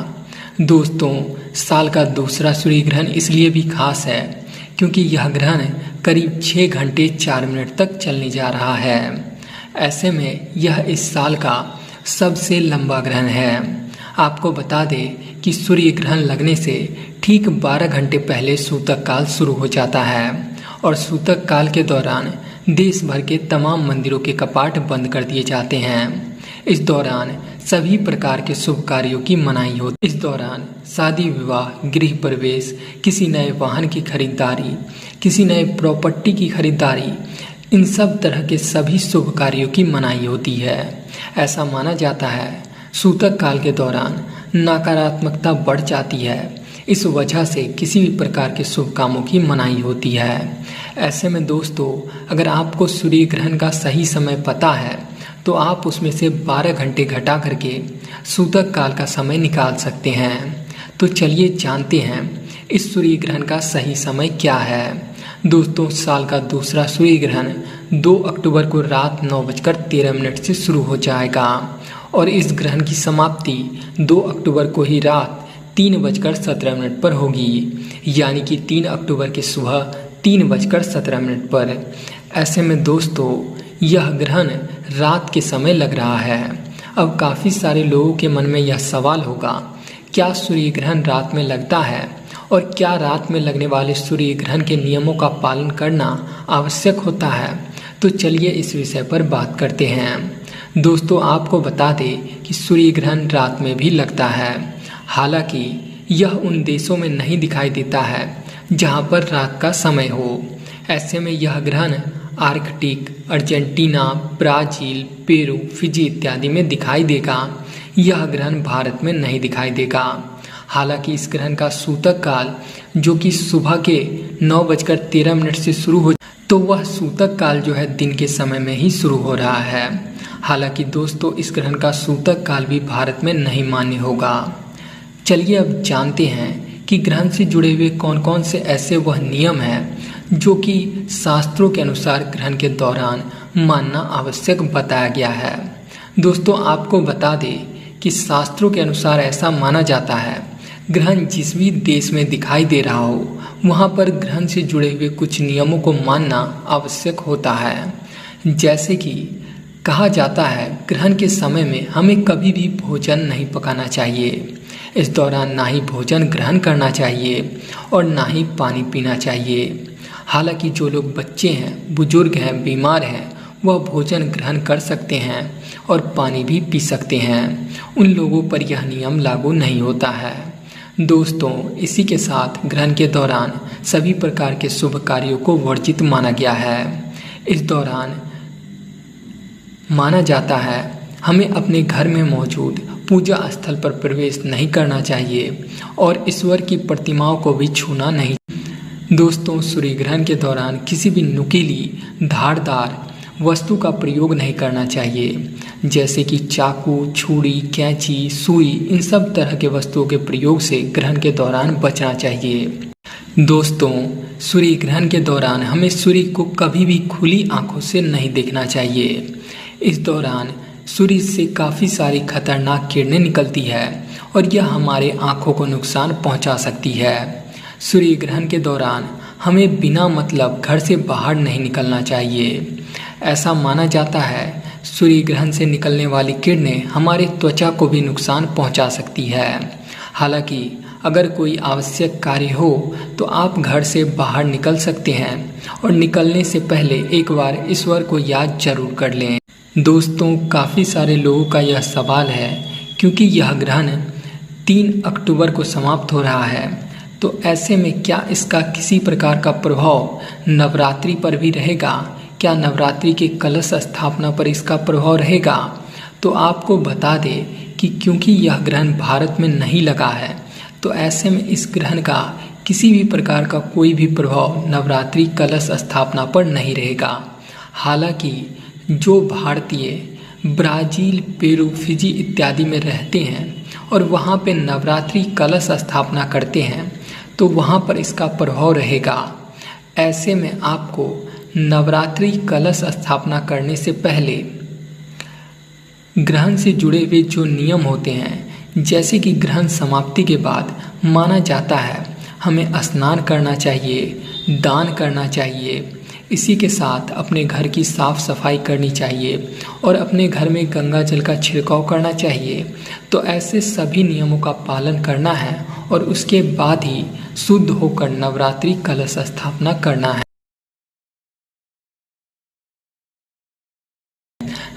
दोस्तों, साल का दूसरा सूर्य ग्रहण इसलिए भी खास है क्योंकि यह ग्रहण करीब 6 घंटे 4 मिनट तक चलने जा रहा है। ऐसे में यह इस साल का सबसे लंबा ग्रहण है। आपको बता दें कि सूर्य ग्रहण लगने से ठीक 12 घंटे पहले सूतक काल शुरू हो जाता है और सूतक काल के दौरान देश भर के तमाम मंदिरों के कपाट बंद कर दिए जाते हैं। इस दौरान सभी प्रकार के शुभ कार्यों की मनाही होती है। इस दौरान शादी विवाह, गृह प्रवेश, किसी नए वाहन की खरीदारी, किसी नए प्रॉपर्टी की खरीदारी, इन सब तरह के सभी शुभ कार्यों की मनाही होती है। ऐसा माना जाता है सूतक काल के दौरान नकारात्मकता बढ़ जाती है, इस वजह से किसी भी प्रकार के शुभ कामों की मनाही होती है। ऐसे में दोस्तों, अगर आपको सूर्य ग्रहण का सही समय पता है तो आप उसमें से 12 घंटे घटा करके सूतक काल का समय निकाल सकते हैं। तो चलिए जानते हैं इस सूर्य ग्रहण का सही समय क्या है। दोस्तों, साल का दूसरा सूर्य ग्रहण 2 अक्टूबर को रात 9:13 से शुरू हो जाएगा और इस ग्रहण की समाप्ति 2 अक्टूबर को ही रात 3:17 पर होगी, यानी कि 3 अक्टूबर की सुबह 3:17 पर। ऐसे में दोस्तों, यह ग्रहण रात के समय लग रहा है। अब काफ़ी सारे लोगों के मन में यह सवाल होगा, क्या सूर्य ग्रहण रात में लगता है और क्या रात में लगने वाले सूर्य ग्रहण के नियमों का पालन करना आवश्यक होता है? तो चलिए इस विषय पर बात करते हैं। दोस्तों, आपको बता दें कि सूर्य ग्रहण रात में भी लगता है। हालांकि यह उन देशों में नहीं दिखाई देता है जहां पर रात का समय हो। ऐसे में यह ग्रहण Arctic, Argentina, Brazil, Peru, Fiji इत्यादि में दिखाई देगा। यह ग्रहण भारत में नहीं दिखाई देगा। हालांकि इस ग्रहण का सूतक काल जो कि सुबह के 9:13 से शुरू हो, तो वह सूतक काल जो है दिन के समय में ही शुरू हो रहा है। हालांकि दोस्तों, इस ग्रहण का सूतक काल भी भारत में नहीं मान्य होगा। चलिए अब जानते हैं कि ग्रहण से जुड़े हुए कौन कौन से ऐसे वह नियम हैं जो कि शास्त्रों के अनुसार ग्रहण के दौरान मानना आवश्यक बताया गया है। दोस्तों, आपको बता दें कि शास्त्रों के अनुसार ऐसा माना जाता है, ग्रहण जिस भी देश में दिखाई दे रहा हो वहाँ पर ग्रहण से जुड़े हुए कुछ नियमों को मानना आवश्यक होता है। जैसे कि कहा जाता है, ग्रहण के समय में हमें कभी भी भोजन नहीं पकाना चाहिए। इस दौरान ना ही भोजन ग्रहण करना चाहिए और ना ही पानी पीना चाहिए। हालांकि जो लोग बच्चे हैं, बुजुर्ग हैं, बीमार हैं, वह भोजन ग्रहण कर सकते हैं और पानी भी पी सकते हैं। उन लोगों पर यह नियम लागू नहीं होता है। दोस्तों, इसी के साथ ग्रहण के दौरान सभी प्रकार के शुभ कार्यों को वर्जित माना गया है। इस दौरान माना जाता है हमें अपने घर में मौजूद पूजा स्थल पर प्रवेश नहीं करना चाहिए और ईश्वर की प्रतिमाओं को भी छूना नहीं। दोस्तों, सूर्य ग्रहण के दौरान किसी भी नुकीली, धारदार वस्तु का प्रयोग नहीं करना चाहिए, जैसे कि चाकू, छुरी, कैंची, सुई, इन सब तरह के वस्तुओं के प्रयोग से ग्रहण के दौरान बचना चाहिए। दोस्तों, सूर्य ग्रहण के दौरान हमें सूर्य को कभी भी खुली आंखों से नहीं देखना चाहिए। इस दौरान सूर्य से काफ़ी सारी खतरनाक किरणें निकलती है और यह हमारे आँखों को नुकसान पहुँचा सकती है। सूर्य ग्रहण के दौरान हमें बिना मतलब घर से बाहर नहीं निकलना चाहिए। ऐसा माना जाता है सूर्य ग्रहण से निकलने वाली किरणें हमारे त्वचा को भी नुकसान पहुँचा सकती है। हालांकि अगर कोई आवश्यक कार्य हो तो आप घर से बाहर निकल सकते हैं और निकलने से पहले एक बार ईश्वर को याद जरूर कर लें। दोस्तों, काफ़ी सारे लोगों का यह सवाल है, क्योंकि यह ग्रहण 3 अक्टूबर को समाप्त हो रहा है, तो ऐसे में क्या इसका किसी प्रकार का प्रभाव नवरात्रि पर भी रहेगा? क्या नवरात्रि के कलश स्थापना पर इसका प्रभाव रहेगा? तो आपको बता दें कि क्योंकि यह ग्रहण भारत में नहीं लगा है, तो ऐसे में इस ग्रहण का किसी भी प्रकार का कोई भी प्रभाव नवरात्रि कलश स्थापना पर नहीं रहेगा। हालांकि जो भारतीय ब्राज़ील, पेरू, फिजी इत्यादि में रहते हैं और वहाँ पे नवरात्रि कलश स्थापना करते हैं, तो वहाँ पर इसका प्रभाव रहेगा। ऐसे में आपको नवरात्रि कलश स्थापना करने से पहले ग्रहण से जुड़े हुए जो नियम होते हैं, जैसे कि ग्रहण समाप्ति के बाद माना जाता है हमें स्नान करना चाहिए, दान करना चाहिए, इसी के साथ अपने घर की साफ सफाई करनी चाहिए और अपने घर में गंगा जल का छिड़काव करना चाहिए। तो ऐसे सभी नियमों का पालन करना है और उसके बाद ही शुद्ध होकर नवरात्रि कलश स्थापना करना है।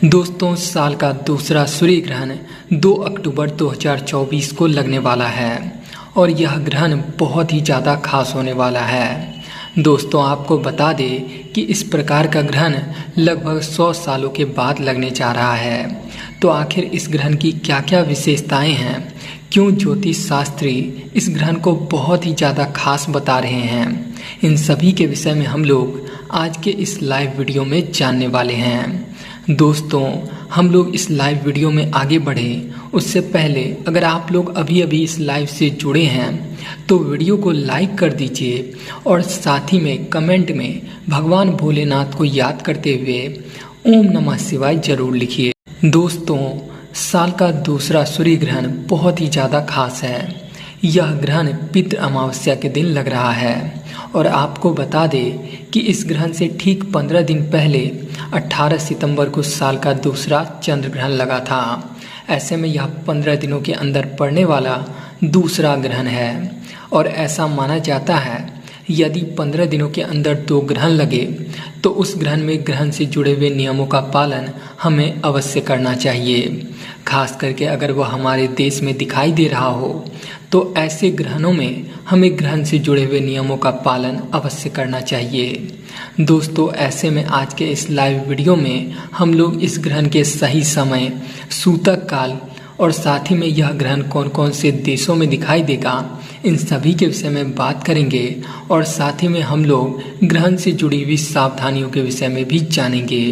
दोस्तों, साल का दूसरा सूर्य ग्रहण 2 अक्टूबर 2024 को लगने वाला है और यह ग्रहण बहुत ही ज़्यादा खास होने वाला है। दोस्तों, आपको बता दें कि इस प्रकार का ग्रहण लगभग 100 सालों के बाद लगने जा रहा है। तो आखिर इस ग्रहण की क्या क्या विशेषताएं हैं, क्यों ज्योतिष शास्त्री इस ग्रहण को बहुत ही ज़्यादा खास बता रहे हैं, इन सभी के विषय में हम लोग आज के इस लाइव वीडियो में जानने वाले हैं। दोस्तों, हम लोग इस लाइव वीडियो में आगे बढ़े उससे पहले अगर आप लोग अभी अभी इस लाइव से जुड़े हैं तो वीडियो को लाइक कर दीजिए और साथ ही में कमेंट में भगवान भोलेनाथ को याद करते हुए ओम नमः शिवाय जरूर लिखिए। दोस्तों, साल का दूसरा सूर्य ग्रहण बहुत ही ज़्यादा खास है। यह ग्रहण पितृ अमावस्या के दिन लग रहा है और आपको बता दें कि इस ग्रहण से ठीक 15 दिन पहले 18 सितंबर को साल का दूसरा चंद्र ग्रहण लगा था। ऐसे में यह 15 दिनों के अंदर पड़ने वाला दूसरा ग्रहण है और ऐसा माना जाता है यदि 15 दिनों के अंदर 2 ग्रहण लगे तो उस ग्रहण में ग्रहण से जुड़े हुए नियमों का पालन हमें अवश्य करना चाहिए। खास करके अगर वह हमारे देश में दिखाई दे रहा हो तो ऐसे ग्रहणों में हमें ग्रहण से जुड़े हुए नियमों का पालन अवश्य करना चाहिए। दोस्तों, ऐसे में आज के इस लाइव वीडियो में हम लोग इस ग्रहण के सही समय, सूतक काल और साथ ही में यह ग्रहण कौन कौन से देशों में दिखाई देगा, इन सभी के विषय में बात करेंगे और साथ ही में हम लोग ग्रहण से जुड़ी हुई सावधानियों के विषय में भी जानेंगे।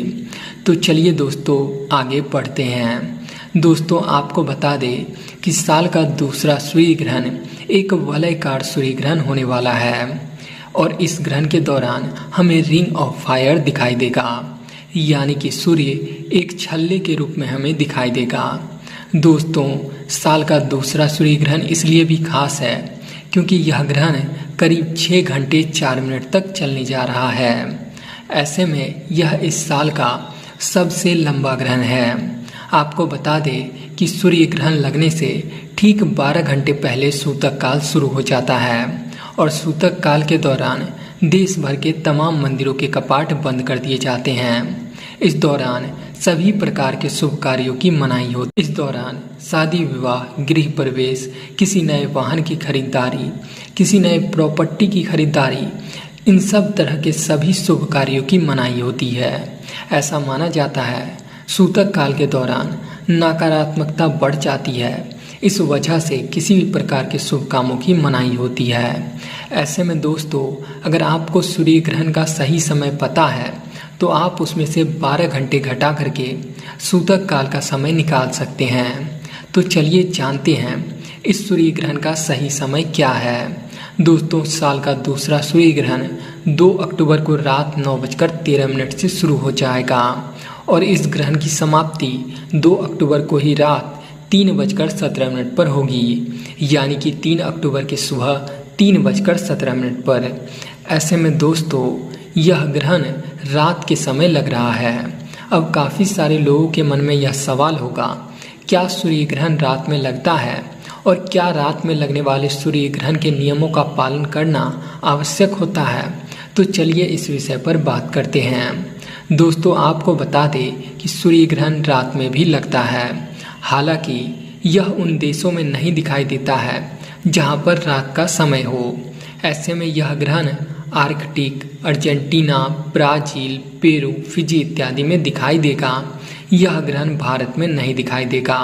तो चलिए दोस्तों, आगे बढ़ते हैं। दोस्तों, आपको बता दें कि साल का दूसरा सूर्य ग्रहण एक वलयाकार सूर्य ग्रहण होने वाला है और इस ग्रहण के दौरान हमें रिंग ऑफ फायर दिखाई देगा, यानी कि सूर्य एक छल्ले के रूप में हमें दिखाई देगा। दोस्तों, साल का दूसरा सूर्य ग्रहण इसलिए भी खास है क्योंकि यह ग्रहण करीब 6 घंटे 4 मिनट तक चलने जा रहा है। ऐसे में यह इस साल का सबसे लंबा ग्रहण है। आपको बता दें कि सूर्य ग्रहण लगने से ठीक 12 घंटे पहले सूतक काल शुरू हो जाता है और सूतक काल के दौरान देश भर के तमाम मंदिरों के कपाट बंद कर दिए जाते हैं। इस दौरान सभी प्रकार के शुभ कार्यों की मनाही होती। इस दौरान शादी विवाह, गृह प्रवेश, किसी नए वाहन की खरीदारी, किसी नए प्रॉपर्टी की खरीदारी, इन सब तरह के सभी शुभ कार्यों की मनाही होती है। ऐसा माना जाता है सूतक काल के दौरान नकारात्मकता बढ़ जाती है, इस वजह से किसी भी प्रकार के शुभ कामों की मनाही होती है। ऐसे में दोस्तों, अगर आपको सूर्य ग्रहण का सही समय पता है तो आप उसमें से 12 घंटे घटा करके सूतक काल का समय निकाल सकते हैं। तो चलिए जानते हैं इस सूर्य ग्रहण का सही समय क्या है। दोस्तों, साल का दूसरा सूर्य ग्रहण 2 अक्टूबर को रात 9:13 से शुरू हो जाएगा और इस ग्रहण की समाप्ति 2 अक्टूबर को ही रात 3:17 पर होगी, यानी कि 3 अक्टूबर की सुबह 3:17 पर। ऐसे में दोस्तों, यह ग्रहण रात के समय लग रहा है। अब काफ़ी सारे लोगों के मन में यह सवाल होगा, क्या सूर्य ग्रहण रात में लगता है और क्या रात में लगने वाले सूर्य ग्रहण के नियमों का पालन करना आवश्यक होता है? तो चलिए इस विषय पर बात करते हैं। दोस्तों, आपको बता दें कि सूर्य ग्रहण रात में भी लगता है, हालांकि यह उन देशों में नहीं दिखाई देता है जहां पर रात का समय हो। ऐसे में यह ग्रहण Arctic, Argentina, Brazil, Peru, Fiji इत्यादि में दिखाई देगा। यह ग्रहण भारत में नहीं दिखाई देगा।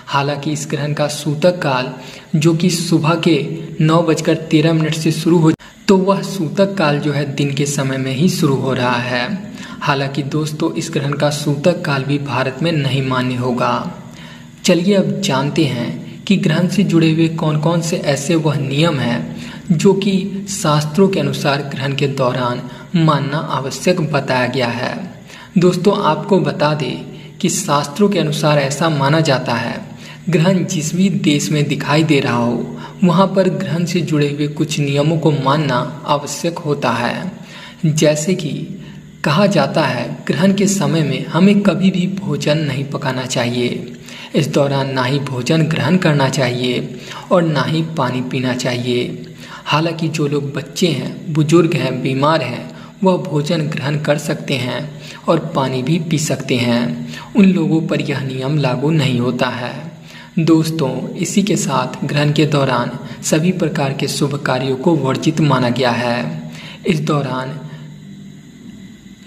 हालांकि इस ग्रहण का सूतक काल जो कि सुबह के 9:13 से शुरू हो, तो वह सूतक काल जो है दिन के समय में ही शुरू हो रहा है। हालांकि दोस्तों, इस ग्रहण का सूतक काल भी भारत में नहीं मान्य होगा। चलिए अब जानते हैं कि ग्रहण से जुड़े हुए कौन कौन से ऐसे वह नियम हैं जो कि शास्त्रों के अनुसार ग्रहण के दौरान मानना आवश्यक बताया गया है। दोस्तों, आपको बता दें कि शास्त्रों के अनुसार ऐसा माना जाता है ग्रहण जिस भी देश में दिखाई दे रहा हो वहाँ पर ग्रहण से जुड़े हुए कुछ नियमों को मानना आवश्यक होता है। जैसे कि कहा जाता है ग्रहण के समय में हमें कभी भी भोजन नहीं पकाना चाहिए। इस दौरान ना ही भोजन ग्रहण करना चाहिए और ना ही पानी पीना चाहिए। हालांकि जो लोग बच्चे हैं, बुजुर्ग हैं, बीमार हैं, वह भोजन ग्रहण कर सकते हैं और पानी भी पी सकते हैं। उन लोगों पर यह नियम लागू नहीं होता है। दोस्तों, इसी के साथ ग्रहण के दौरान सभी प्रकार के शुभ कार्यों को वर्जित माना गया है। इस दौरान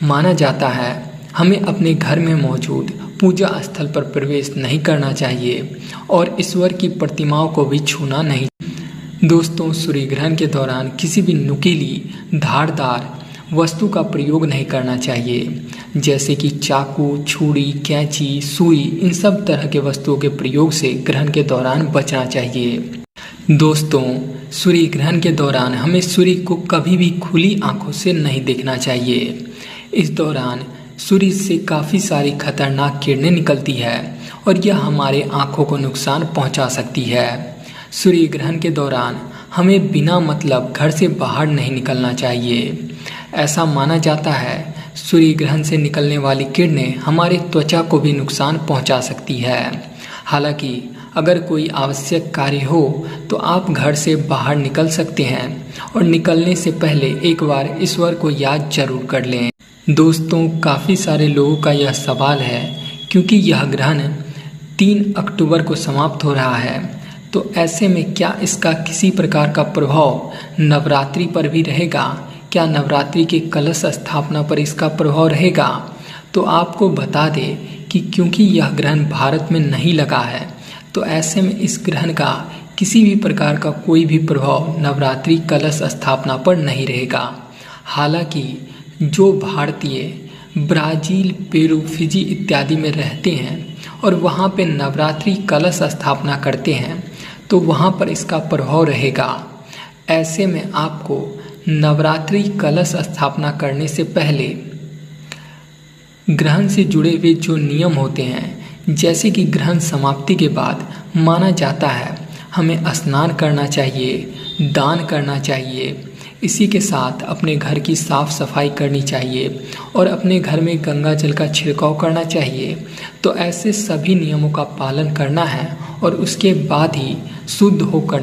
माना जाता है हमें अपने घर में मौजूद पूजा स्थल पर प्रवेश नहीं करना चाहिए और ईश्वर की प्रतिमाओं को भी छूना नहीं। दोस्तों, सूर्य ग्रहण के दौरान किसी भी नुकीली धारदार वस्तु का प्रयोग नहीं करना चाहिए, जैसे कि चाकू, छुरी, कैंची, सुई। इन सब तरह के वस्तुओं के प्रयोग से ग्रहण के दौरान बचना चाहिए। दोस्तों, सूर्य ग्रहण के दौरान हमें सूर्य को कभी भी खुली आंखों से नहीं देखना चाहिए। इस दौरान सूर्य से काफ़ी सारी खतरनाक किरणें निकलती है और यह हमारे आंखों को नुकसान पहुंचा सकती है। सूर्य ग्रहण के दौरान हमें बिना मतलब घर से बाहर नहीं निकलना चाहिए। ऐसा माना जाता है सूर्य ग्रहण से निकलने वाली किरणें हमारे त्वचा को भी नुकसान पहुंचा सकती है। हालांकि अगर कोई आवश्यक कार्य हो तो आप घर से बाहर निकल सकते हैं और निकलने से पहले एक बार ईश्वर को याद जरूर कर लें। दोस्तों, काफ़ी सारे लोगों का यह सवाल है, क्योंकि यह ग्रहण 3 अक्टूबर को समाप्त हो रहा है, तो ऐसे में क्या इसका किसी प्रकार का प्रभाव नवरात्रि पर भी रहेगा? क्या नवरात्रि के कलश स्थापना पर इसका प्रभाव रहेगा? तो आपको बता दें कि क्योंकि यह ग्रहण भारत में नहीं लगा है, तो ऐसे में इस ग्रहण का किसी भी प्रकार का कोई भी प्रभाव नवरात्रि कलश स्थापना पर नहीं रहेगा। हालांकि जो भारतीय ब्राज़ील, पेरू, फिजी इत्यादि में रहते हैं और वहाँ पे नवरात्रि कलश स्थापना करते हैं, तो वहाँ पर इसका प्रभाव रहेगा। ऐसे में आपको नवरात्रि कलश स्थापना करने से पहले ग्रहण से जुड़े हुए जो नियम होते हैं, जैसे कि ग्रहण समाप्ति के बाद माना जाता है हमें स्नान करना चाहिए, दान करना चाहिए। इसी के साथ अपने घर की साफ सफाई करनी चाहिए और अपने घर में गंगा जल का छिड़काव करना चाहिए। तो ऐसे सभी नियमों का पालन करना है और उसके बाद ही शुद्ध होकर